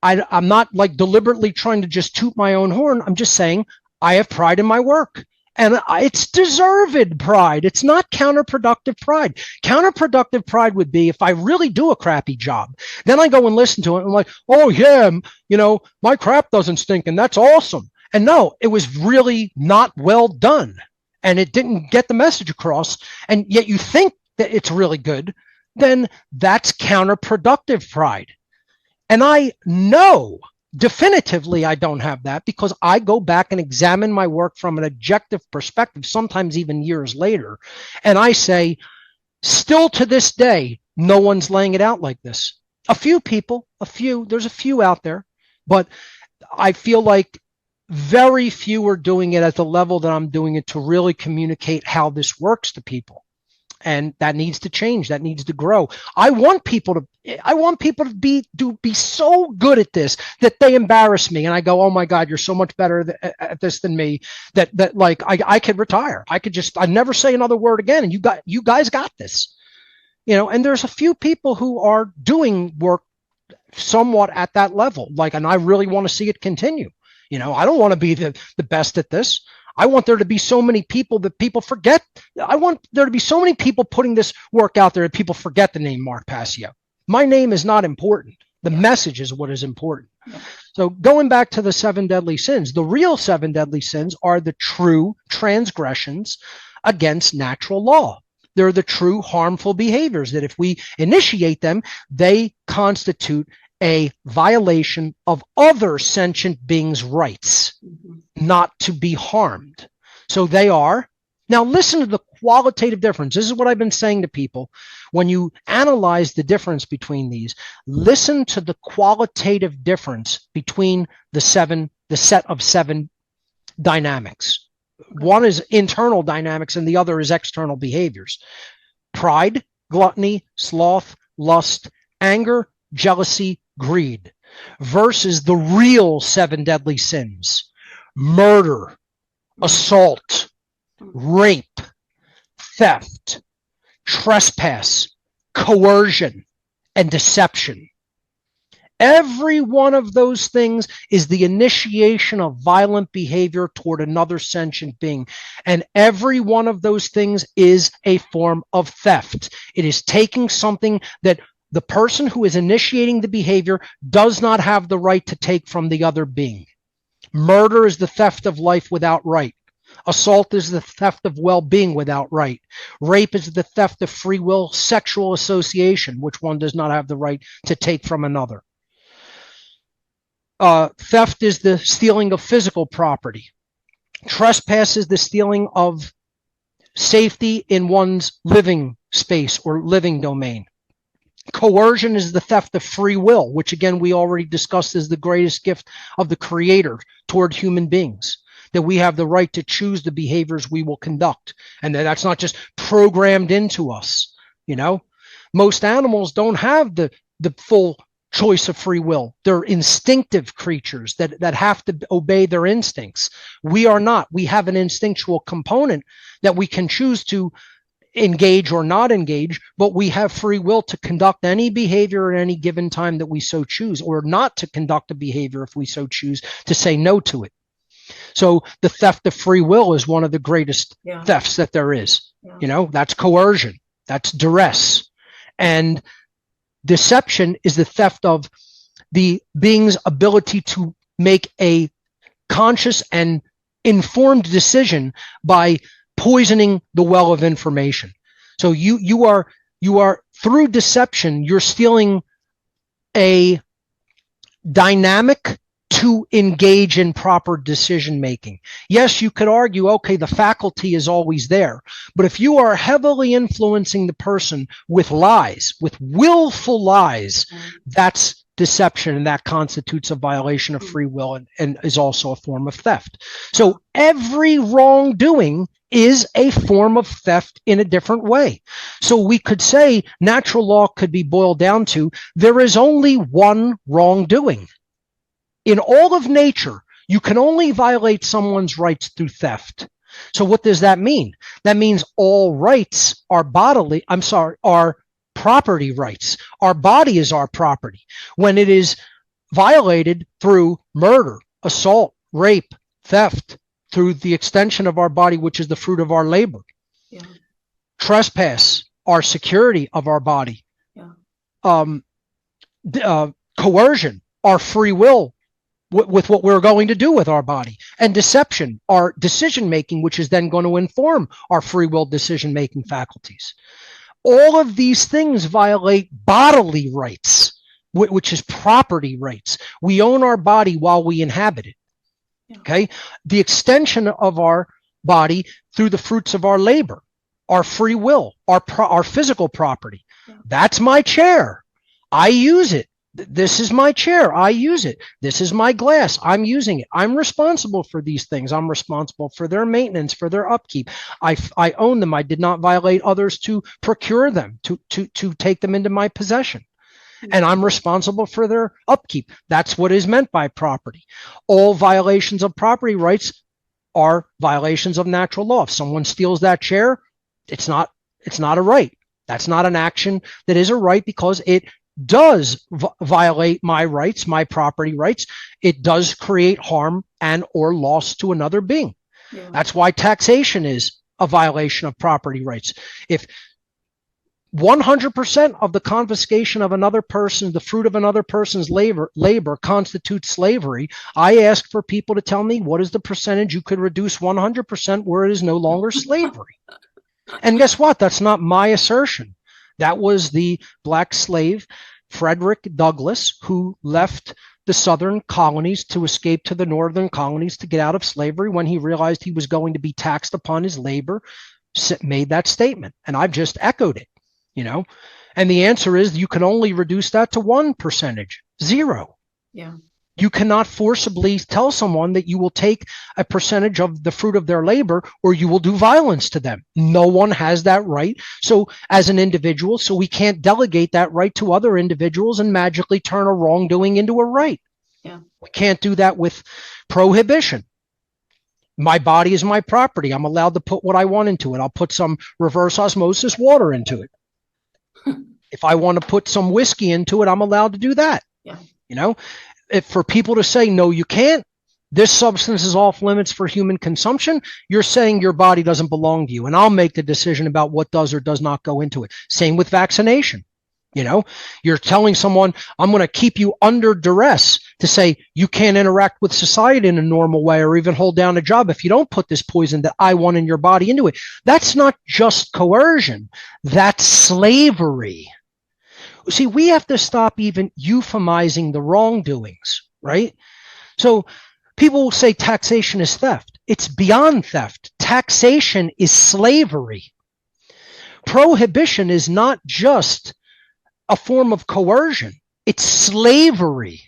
S2: I'm not like deliberately trying to just toot my own horn. I'm just saying I have pride in my work. And it's deserved pride. It's not counterproductive pride. Counterproductive pride would be if I really do a crappy job. Then I go and listen to it and I'm like, oh yeah, you know, my crap doesn't stink and that's awesome. And no, it was really not well done. And it didn't get the message across. And yet you think that it's really good. Then that's counterproductive pride. And I know definitively I don't have that, because I go back and examine my work from an objective perspective, sometimes even years later. And I say, still to this day, no one's laying it out like this. A few people, there's a few out there, but I feel like very few are doing it at the level that I'm doing it to really communicate how this works to people. And that needs to change. That needs to grow. I want people to be so good at this that they embarrass me. And I go, oh my God, you're so much better at this than me, that like I could retire. I'd never say another word again. And you guys got this, you know. And there's a few people who are doing work somewhat at that level. Like, and I really want to see it continue. You know, I don't want to be the best at this. I want there to be so many people that people forget. I want there to be so many people putting this work out there that people forget the name Mark Passio. My name is not important. The message is what is important. Yeah. So going back to the 7 deadly sins, the real 7 deadly sins are the true transgressions against natural law. They're the true harmful behaviors that if we initiate them, they constitute a violation of other sentient beings' rights, not to be harmed. So they are. Now listen to the qualitative difference. This is what I've been saying to people. When you analyze the difference between these, listen to the qualitative difference between the set of 7 dynamics. One is internal dynamics and the other is external behaviors. Pride, gluttony, sloth, lust, anger, jealousy, greed, versus the real 7 deadly sins: murder, assault, rape, theft, trespass, coercion, and deception. Every one of those things is the initiation of violent behavior toward another sentient being. And every one of those things is a form of theft. It is taking something that the person who is initiating the behavior does not have the right to take from the other being. Murder is the theft of life without right. Assault is the theft of well-being without right. Rape is the theft of free will sexual association, which one does not have the right to take from another. Theft is the stealing of physical property. Trespass is the stealing of safety in one's living space or living domain. Coercion is the theft of free will, which again we already discussed is the greatest gift of the Creator toward human beings, that we have the right to choose the behaviors we will conduct, and that's not just programmed into us. You know, most animals don't have the full choice of free will. They're instinctive creatures that have to obey their instincts. We are not. We have an instinctual component that we can choose to engage or not engage, but we have free will to conduct any behavior at any given time that we so choose, or not to conduct a behavior if we so choose, to say no to it. So the theft of free will is one of the greatest thefts that there is. You know, that's coercion, that's duress. And deception is the theft of the being's ability to make a conscious and informed decision by poisoning the well of information. So you are through deception, you're stealing a dynamic to engage in proper decision making. Yes, you could argue, okay, the faculty is always there, but if you are heavily influencing the person with lies, with willful lies, that's deception, and that constitutes a violation of free will and is also a form of theft. So every wrongdoing is a form of theft in a different way. So we could say natural law could be boiled down to there is only one wrongdoing. In all of nature, you can only violate someone's rights through theft. So what does that mean? That means all rights are are property rights. Our body is our property. When it is violated through murder, assault, rape, theft, through the extension of our body, which is the fruit of our labor. Trespass, our security of our body. Coercion, our free will with what we're going to do with our body. And deception, our decision making, which is then going to inform our free will decision making faculties. All of these things violate bodily rights, which is property rights. We own our body while we inhabit it. Okay, the extension of our body through the fruits of our labor, our free will, our physical property. That's my chair. I use it. This is my chair. I use it. This is my glass. I'm using it. I'm responsible for these things. I'm responsible for their maintenance, for their upkeep. I own them. I did not violate others to procure them, to take them into my possession. And I'm responsible for their upkeep. That's what is meant by property. All violations of property rights are violations of natural law. If someone steals that chair, it's not a right. That's not an action that is a right, because it does violate my rights, my property rights. It does create harm and or loss to another being.
S1: Yeah.
S2: That's why taxation is a violation of property rights. If 100% of the confiscation of another person, the fruit of another person's labor constitutes slavery, I ask for people to tell me what is the percentage you could reduce 100% where it is no longer slavery. And guess what? That's not my assertion. That was the black slave, Frederick Douglass, who left the southern colonies to escape to the northern colonies to get out of slavery when he realized he was going to be taxed upon his labor, made that statement. And I've just echoed it. And the answer is you can only reduce that to 1%, 0.
S1: Yeah.
S2: You cannot forcibly tell someone that you will take a percentage of the fruit of their labor or you will do violence to them. No one has that right. So as an individual, so we can't delegate that right to other individuals and magically turn a wrongdoing into a right.
S1: Yeah.
S2: We can't do that with prohibition. My body is my property. I'm allowed to put what I want into it. I'll put some reverse osmosis water into it. If I want to put some whiskey into it, I'm allowed to do that.
S1: Yeah.
S2: If for people to say, no, you can't, this substance is off limits for human consumption, you're saying your body doesn't belong to you. And I'll make the decision about what does or does not go into it. Same with vaccination. You're telling someone, I'm going to keep you under duress to say you can't interact with society in a normal way or even hold down a job if you don't put this poison that I want in your body into it. That's not just coercion. That's slavery. See, we have to stop even euphemizing the wrongdoings, right? So people will say taxation is theft. It's beyond theft. Taxation is slavery. Prohibition is not just a form of coercion. It's slavery.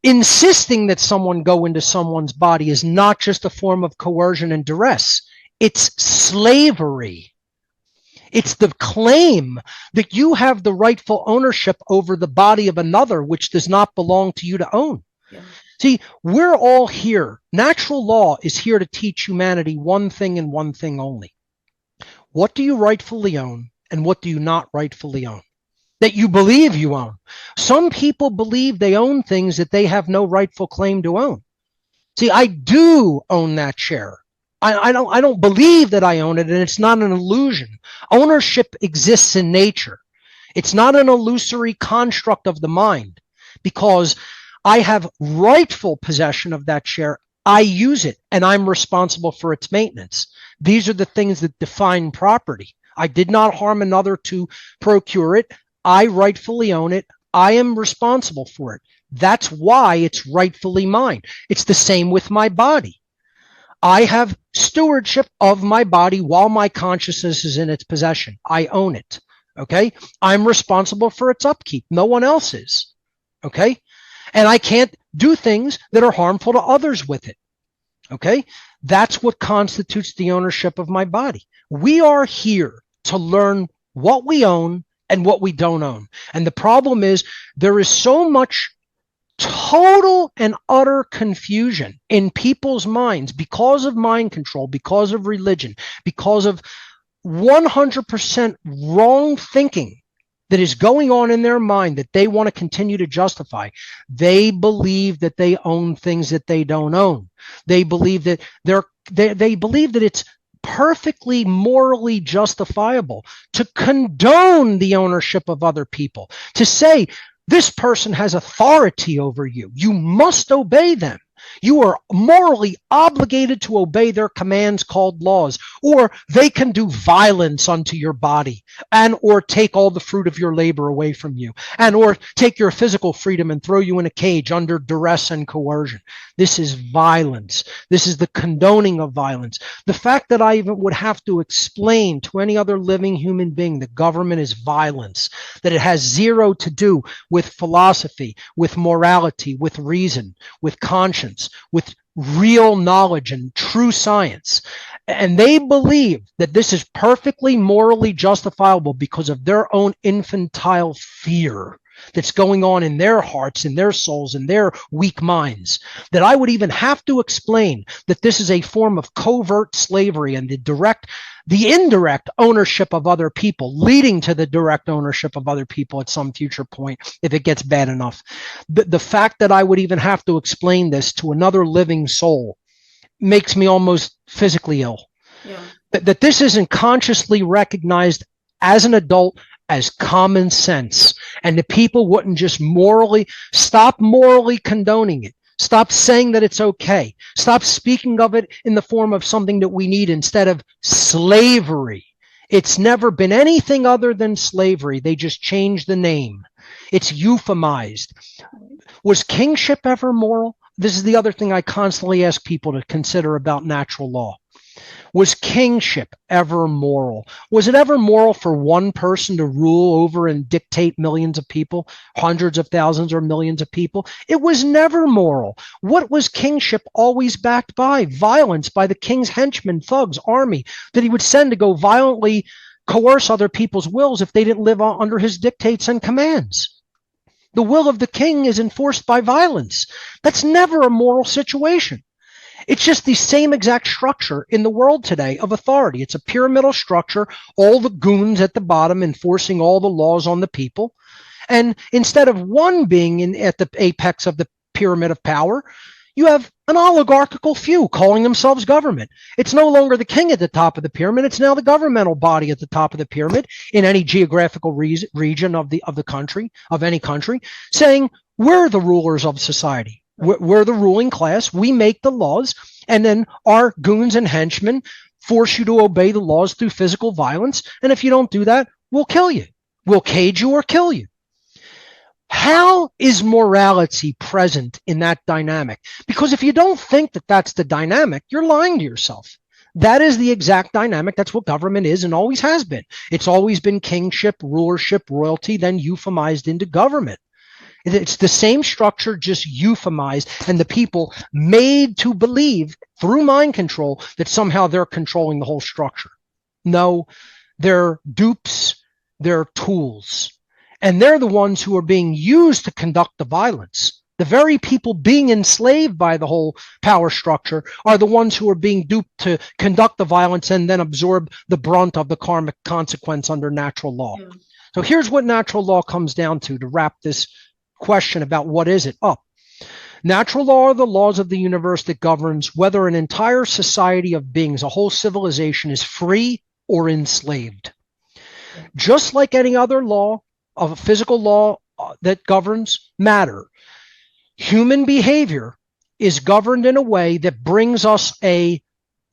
S2: Insisting that someone go into someone's body is not just a form of coercion and duress. It's slavery. It's the claim that you have the rightful ownership over the body of another, which does not belong to you to own. Yeah. See, we're all here. Natural law is here to teach humanity one thing and one thing only. What do you rightfully own and what do you not rightfully own? That you believe you own. Some people believe they own things that they have no rightful claim to own. See, I do own that chair. I don't believe that I own it, and it's not an illusion. Ownership exists in nature. It's not an illusory construct of the mind because I have rightful possession of that chair. I use it, and I'm responsible for its maintenance. These are the things that define property. I did not harm another to procure it. I rightfully own it. I am responsible for it. That's why it's rightfully mine. It's the same with my body. I have stewardship of my body while my consciousness is in its possession. I own it. Okay. I'm responsible for its upkeep. No one else is. Okay. And I can't do things that are harmful to others with it. Okay. That's what constitutes the ownership of my body. We are here to learn what we own and what we don't own. And the problem is there is so much total and utter confusion in people's minds because of mind control, because of religion, because of 100% wrong thinking that is going on in their mind that they want to continue to justify. They believe that they own things that they don't own. They believe that they believe that it's perfectly morally justifiable to condone the ownership of other people, to say this person has authority over you. You must obey them. You are morally obligated to obey their commands called laws, or they can do violence unto your body and or take all the fruit of your labor away from you and or take your physical freedom and throw you in a cage under duress and coercion. This is violence. This is the condoning of violence. The fact that I even would have to explain to any other living human being that government is violence, that it has zero to do with philosophy, with morality, with reason, with conscience, with real knowledge and true science. And they believe that this is perfectly morally justifiable because of their own infantile fear that's going on in their hearts, in their souls, in their weak minds, that I would even have to explain that this is a form of covert slavery and the indirect ownership of other people, leading to the direct ownership of other people at some future point if it gets bad enough. The fact that I would even have to explain this to another living soul makes me almost physically ill.
S1: Yeah.
S2: That this isn't consciously recognized as an adult as common sense, and the people wouldn't just stop morally condoning it. Stop saying that it's okay. Stop speaking of it in the form of something that we need instead of slavery. It's never been anything other than slavery. They just changed the name. It's euphemized. Was kingship ever moral? This is the other thing I constantly ask people to consider about natural law. Was kingship ever moral? Was it ever moral for one person to rule over and dictate millions of people, hundreds of thousands or millions of people? It was never moral. What was kingship always backed by? Violence by the king's henchmen, thugs, army that he would send to go violently coerce other people's wills if they didn't live under his dictates and commands. The will of the king is enforced by violence. That's never a moral situation. It's just the same exact structure in the world today of authority. It's a pyramidal structure, all the goons at the bottom enforcing all the laws on the people. And instead of one being at the apex of the pyramid of power, you have an oligarchical few calling themselves government. It's no longer the king at the top of the pyramid. It's now the governmental body at the top of the pyramid in any geographical region of the country, of any country, saying we're the rulers of society. We're the ruling class. We make the laws, and then our goons and henchmen force you to obey the laws through physical violence. And if you don't do that, we'll kill you. We'll cage you or kill you. How is morality present in that dynamic? Because if you don't think that that's the dynamic, you're lying to yourself. That is the exact dynamic. That's what government is and always has been. It's always been kingship, rulership, royalty, then euphemized into government. It's the same structure, just euphemized, and the people made to believe through mind control that somehow they're controlling the whole structure. No, they're dupes, they're tools. And they're the ones who are being used to conduct the violence. The very people being enslaved by the whole power structure are the ones who are being duped to conduct the violence and then absorb the brunt of the karmic consequence under natural law. Yeah. So here's what natural law comes down to wrap this question about what is it up. Natural law are the laws of the universe that governs whether an entire society of beings, a whole civilization, is free or enslaved. Just like any other law, of a physical law that governs matter, human behavior is governed in a way that brings us a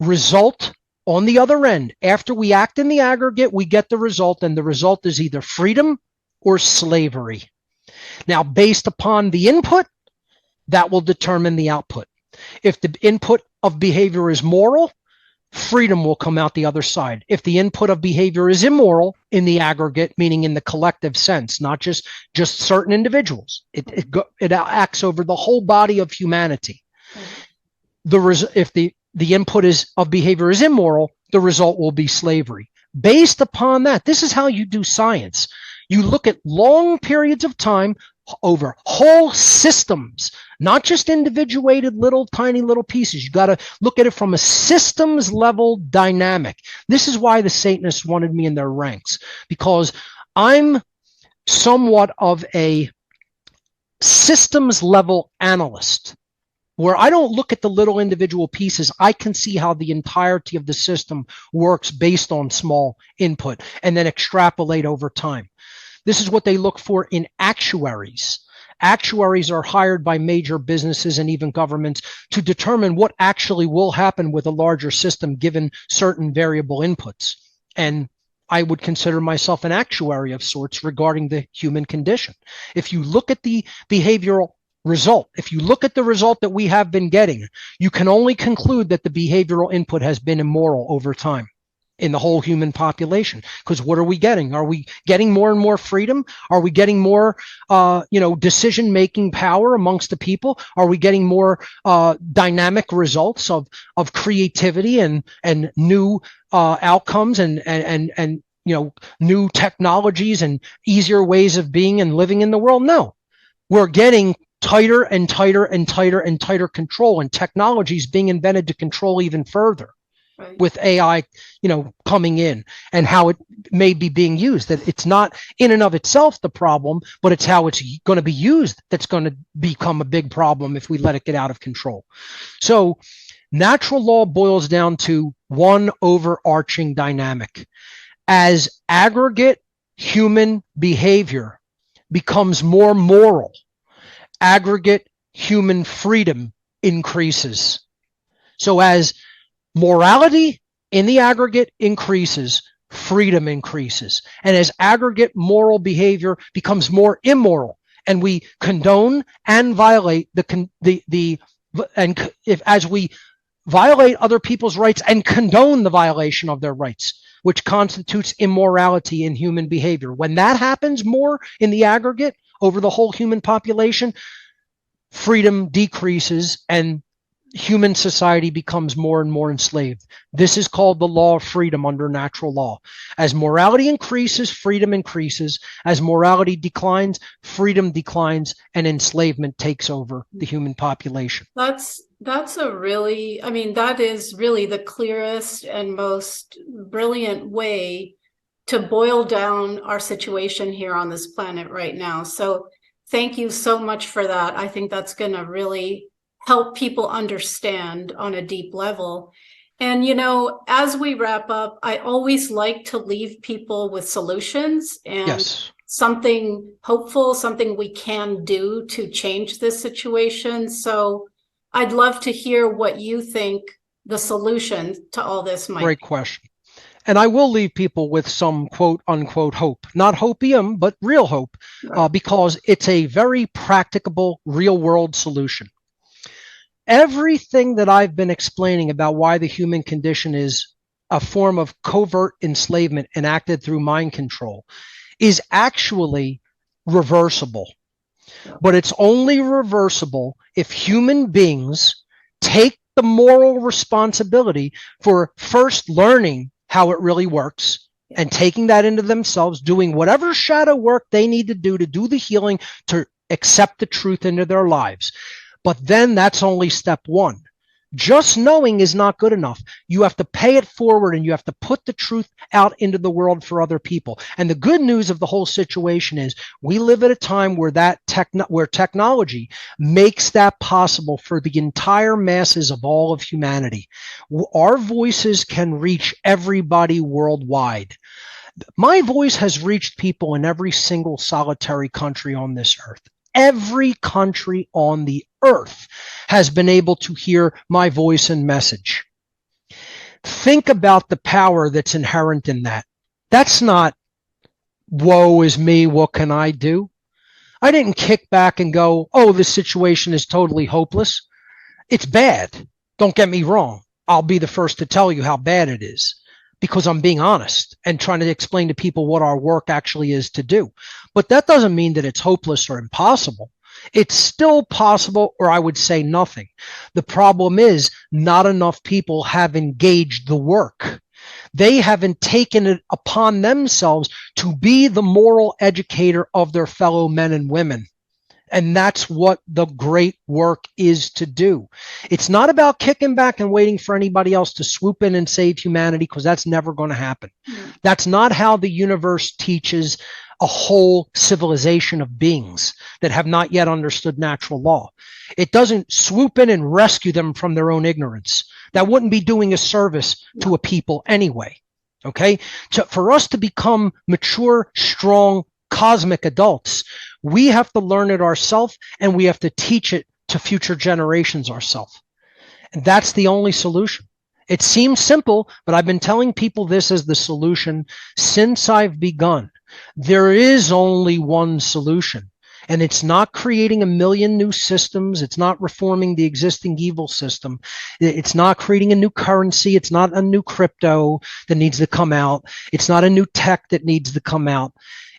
S2: result on the other end. After we act in the aggregate, we get the result, and the result is either freedom or slavery. Now, based upon the input, that will determine the output. If the input of behavior is moral, freedom will come out the other side. If the input of behavior is immoral in the aggregate, meaning in the collective sense, not just certain individuals, it acts over the whole body of humanity. If the input of behavior is immoral, the result will be slavery. Based upon that, this is how you do science. You look at long periods of time over whole systems, not just individuated tiny little pieces. You got to look at it from a systems level dynamic. This is why the Satanists wanted me in their ranks, because I'm somewhat of a systems level analyst, where I don't look at the little individual pieces. I can see how the entirety of the system works based on small input and then extrapolate over time. This is what they look for in actuaries. Actuaries are hired by major businesses and even governments to determine what actually will happen with a larger system given certain variable inputs. And I would consider myself an actuary of sorts regarding the human condition. If you look at the behavioral result, if you look at the result that we have been getting, you can only conclude that the behavioral input has been immoral over time in the whole human population. Because what are we getting? Are we getting more and more freedom? Are we getting more, decision-making power amongst the people? Are we getting more dynamic results of creativity and new outcomes and new technologies and easier ways of being and living in the world? No, we're getting tighter and tighter and tighter and tighter control, and technology is being invented to control even further.
S1: Right.
S2: with AI, coming in and how it may be being used. That it's not in and of itself the problem, but it's how it's going to be used that's going to become a big problem if we let it get out of control. So natural law boils down to one overarching dynamic. As aggregate human behavior becomes more moral, aggregate human freedom increases. So as morality in the aggregate increases, freedom increases. And as aggregate moral behavior becomes more immoral, and we condone and violate as we violate other people's rights and condone the violation of their rights, which constitutes immorality in human behavior. When that happens more in the aggregate over the whole human population, freedom decreases and human society becomes more and more enslaved. This is called the law of freedom under natural law. As morality increases, freedom increases. As morality declines, freedom declines, and enslavement takes over the human population.
S1: That's a really, I mean, that is really the clearest and most brilliant way to boil down our situation here on this planet right now. So thank you so much for that. I think that's going to really help people understand on a deep level. And, as we wrap up, I always like to leave people with solutions and
S2: Yes.
S1: something hopeful, something we can do to change this situation. So I'd love to hear what you think the solution to all this might be.
S2: Great question. And I will leave people with some quote unquote hope, not hopium, but real hope,
S1: Right.
S2: because it's a very practicable, real world solution. Everything that I've been explaining about why the human condition is a form of covert enslavement enacted through mind control is actually reversible. But it's only reversible if human beings take the moral responsibility for first learning how it really works and taking that into themselves, doing whatever shadow work they need to do the healing, to accept the truth into their lives. But then that's only step one. Just knowing is not good enough. You have to pay it forward and you have to put the truth out into the world for other people. And the good news of the whole situation is we live at a time where where technology makes that possible for the entire masses of all of humanity. Our voices can reach everybody worldwide. My voice has reached people in every single solitary country on this earth. Every country on the earth has been able to hear my voice and message. Think about the power that's inherent in that. That's not, woe is me, what can I do? I didn't kick back and go, oh, this situation is totally hopeless. It's bad. Don't get me wrong. I'll be the first to tell you how bad it is, because I'm being honest and trying to explain to people what our work actually is to do. But that doesn't mean that it's hopeless or impossible. It's still possible, or I would say nothing. The problem is not enough people have engaged the work. They haven't taken it upon themselves to be the moral educator of their fellow men and women. And that's what the great work is to do. It's not about kicking back and waiting for anybody else to swoop in and save humanity, because that's never going to happen. That's not how the universe teaches a whole civilization of beings that have not yet understood natural law. It doesn't swoop in and rescue them from their own ignorance. That wouldn't be doing a service to a people anyway. Okay? So for us to become mature, strong, cosmic adults, we have to learn it ourselves, and we have to teach it to future generations ourselves. And that's the only solution. It seems simple, but I've been telling people this as the solution since I've begun. There is only one solution, and it's not creating a million new systems. It's not reforming the existing evil system. It's not creating a new currency. It's not a new crypto that needs to come out. It's not a new tech that needs to come out.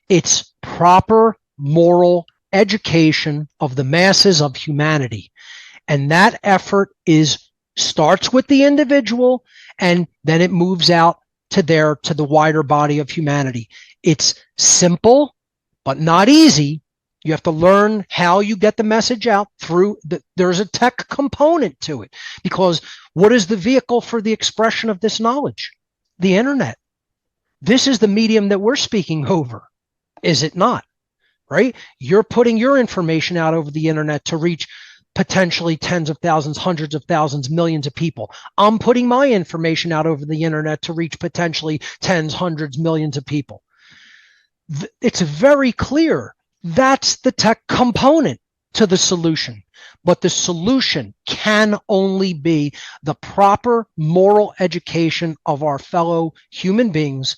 S2: It's proper moral education of the masses of humanity. And that effort starts with the individual, and then it moves out to the wider body of humanity. It's simple, but not easy. You have to learn how you get the message out through there's a tech component to it, because what is the vehicle for the expression of this knowledge? The internet. This is the medium that we're speaking over, is it not? Right? You're putting your information out over the internet to reach potentially tens of thousands, hundreds of thousands, millions of people. I'm putting my information out over the internet to reach potentially tens, hundreds, millions of people. It's very clear. That's the tech component to the solution. But the solution can only be the proper moral education of our fellow human beings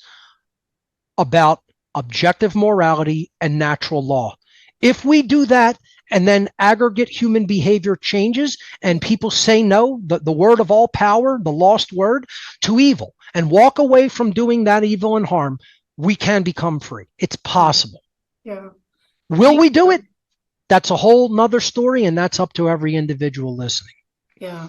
S2: about objective morality and natural law. If we do that, and then aggregate human behavior changes, and people say no, the word of all power, the lost word, to evil, and walk away from doing that evil and harm, we can become free. It's possible.
S1: Yeah.
S2: Will we do it? That's a whole nother story, and that's up to every individual listening.
S1: Yeah.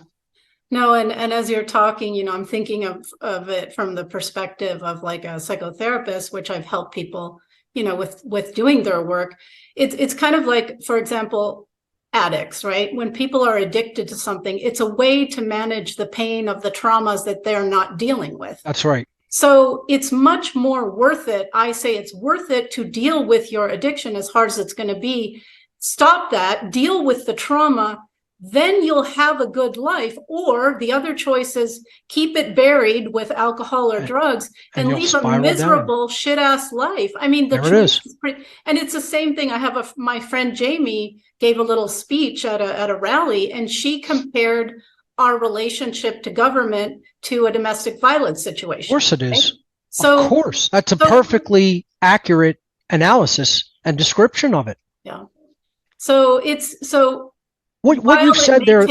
S1: No, and as you're talking, you know, I'm thinking of it from the perspective of like a psychotherapist, which I've helped people, you know, with doing their work. It's kind of like, for example, addicts, right? When people are addicted to something, it's a way to manage the pain of the traumas that they're not dealing with.
S2: That's right.
S1: So it's much more worth it. I say it's worth it to deal with your addiction, as hard as it's going to be. Stop that, deal with the trauma, then you'll have a good life. Or the other choice is keep it buried with alcohol or drugs and leave a miserable shit ass life. I mean, the choice is pretty, and it's the same thing. I have my friend Jamie gave a little speech at a rally, and she compared our relationship to government to a domestic violence situation.
S2: Of course it is.
S1: Right? So,
S2: of course, that's a perfectly accurate analysis and description of it.
S1: Yeah. So
S2: what you've said there,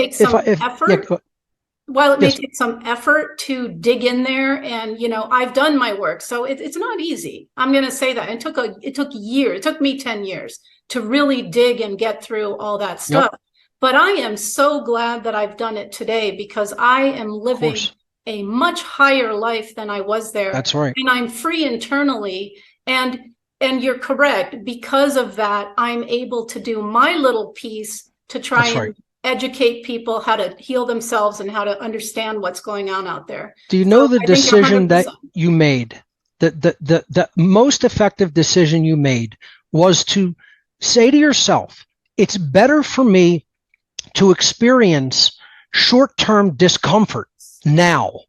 S1: while it may take some effort to dig in there, and you know, I've done my work, so it's not easy. I'm going to say that it took years. It took me 10 years to really dig and get through all that stuff. Yep. But I am so glad that I've done it today, because I am living a much higher life than I was there.
S2: That's right.
S1: And I'm free internally. And you're correct. Because of that, I'm able to do my little piece to try and educate people how to heal themselves and how to understand what's going on out there.
S2: Do you know the decision that you made? The most effective decision you made was to say to yourself, it's better for me to experience short-term discomfort now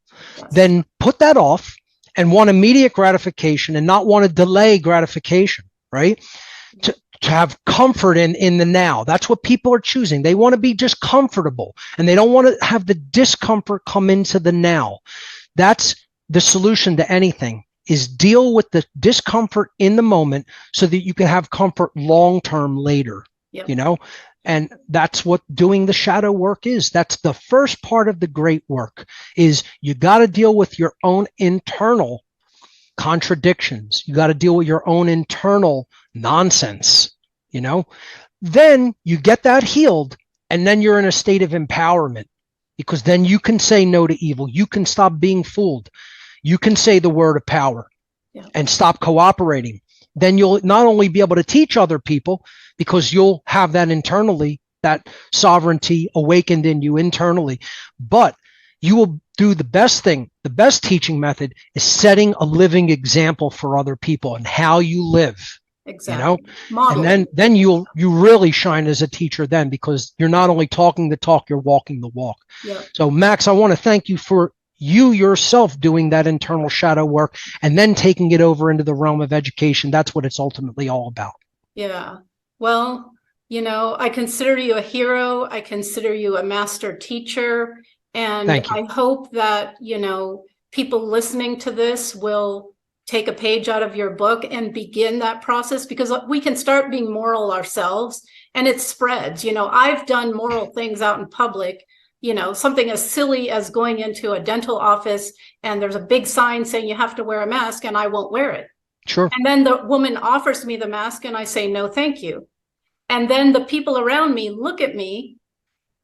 S2: than put that off and want immediate gratification and not want to delay gratification, right? To have comfort in the now. That's what people are choosing. They want to be just comfortable, and they don't want to have the discomfort come into the now. That's the solution to anything, is deal with the discomfort in the moment so that you can have comfort long-term later, you know? And that's what doing the shadow work is. That's the first part of the great work, is you got to deal with your own internal contradictions. You got to deal with your own internal nonsense, you know? Then you get that healed, and then you're in a state of empowerment, because then you can say no to evil. You can stop being fooled. You can say the word of power and stop cooperating. Then you'll not only be able to teach other people, because you'll have that internally, that sovereignty awakened in you internally, but you will do the best thing. The best teaching method is setting a living example for other people and how you live.
S1: Exactly.
S2: You know, and then you really shine as a teacher then, because you're not only talking the talk, you're walking the walk.
S1: Yep.
S2: So Max, I want to thank you for you yourself doing that internal shadow work and then taking it over into the realm of education. That's what it's ultimately all about.
S1: Yeah. Well, you know, I consider you a hero. I consider you a master teacher. And I hope that, you know, people listening to this will take a page out of your book and begin that process, because we can start being moral ourselves, and it spreads. You know, I've done moral things out in public, you know, something as silly as going into a dental office and there's a big sign saying you have to wear a mask, and I won't wear it.
S2: Sure.
S1: And then the woman offers me the mask and I say, no, thank you. And then the people around me look at me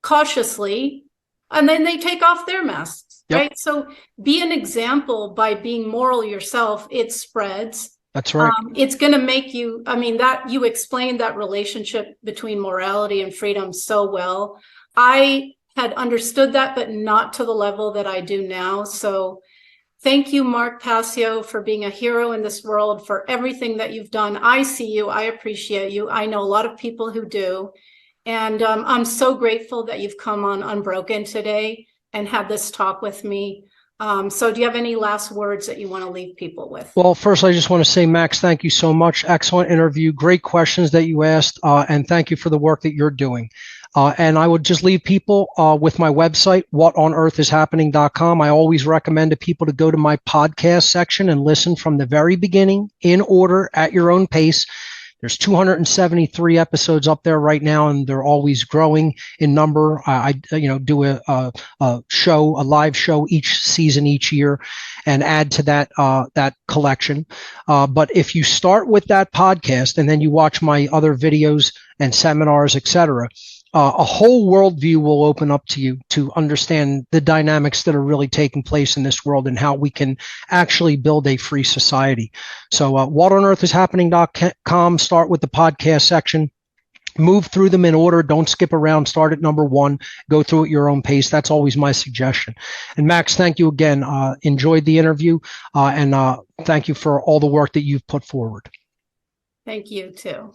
S1: cautiously, and then they take off their masks, right? So be an example by being moral yourself. It spreads.
S2: That's right.
S1: It's going to make you, I mean, that you explained that relationship between morality and freedom so well. I had understood that, but not to the level that I do now. So thank you, Mark Passio, for being a hero in this world, for everything that you've done. I see you. I appreciate you. I know a lot of people who do. And I'm so grateful that you've come on Unbroken today and had this talk with me. So do you have any last words that you want to leave people with?
S2: Well, first, I just want to say, Max, thank you so much. Excellent interview. Great questions that you asked. And thank you for the work that you're doing. And I would just leave people with my website, whatonearthishappening.com. I always recommend to people to go to my podcast section and listen from the very beginning in order at your own pace. There's 273 episodes up there right now, and they're always growing in number. I do a live show each season, each year, and add to that collection. But if you start with that podcast and then you watch my other videos and seminars, etc., a whole worldview will open up to you to understand the dynamics that are really taking place in this world and how we can actually build a free society. So whatonearthishappening.com, start with the podcast section. Move through them in order. Don't skip around. Start at number one. Go through at your own pace. That's always my suggestion. And Max, thank you again. Enjoyed the interview, and thank you for all the work that you've put forward.
S1: Thank you, too.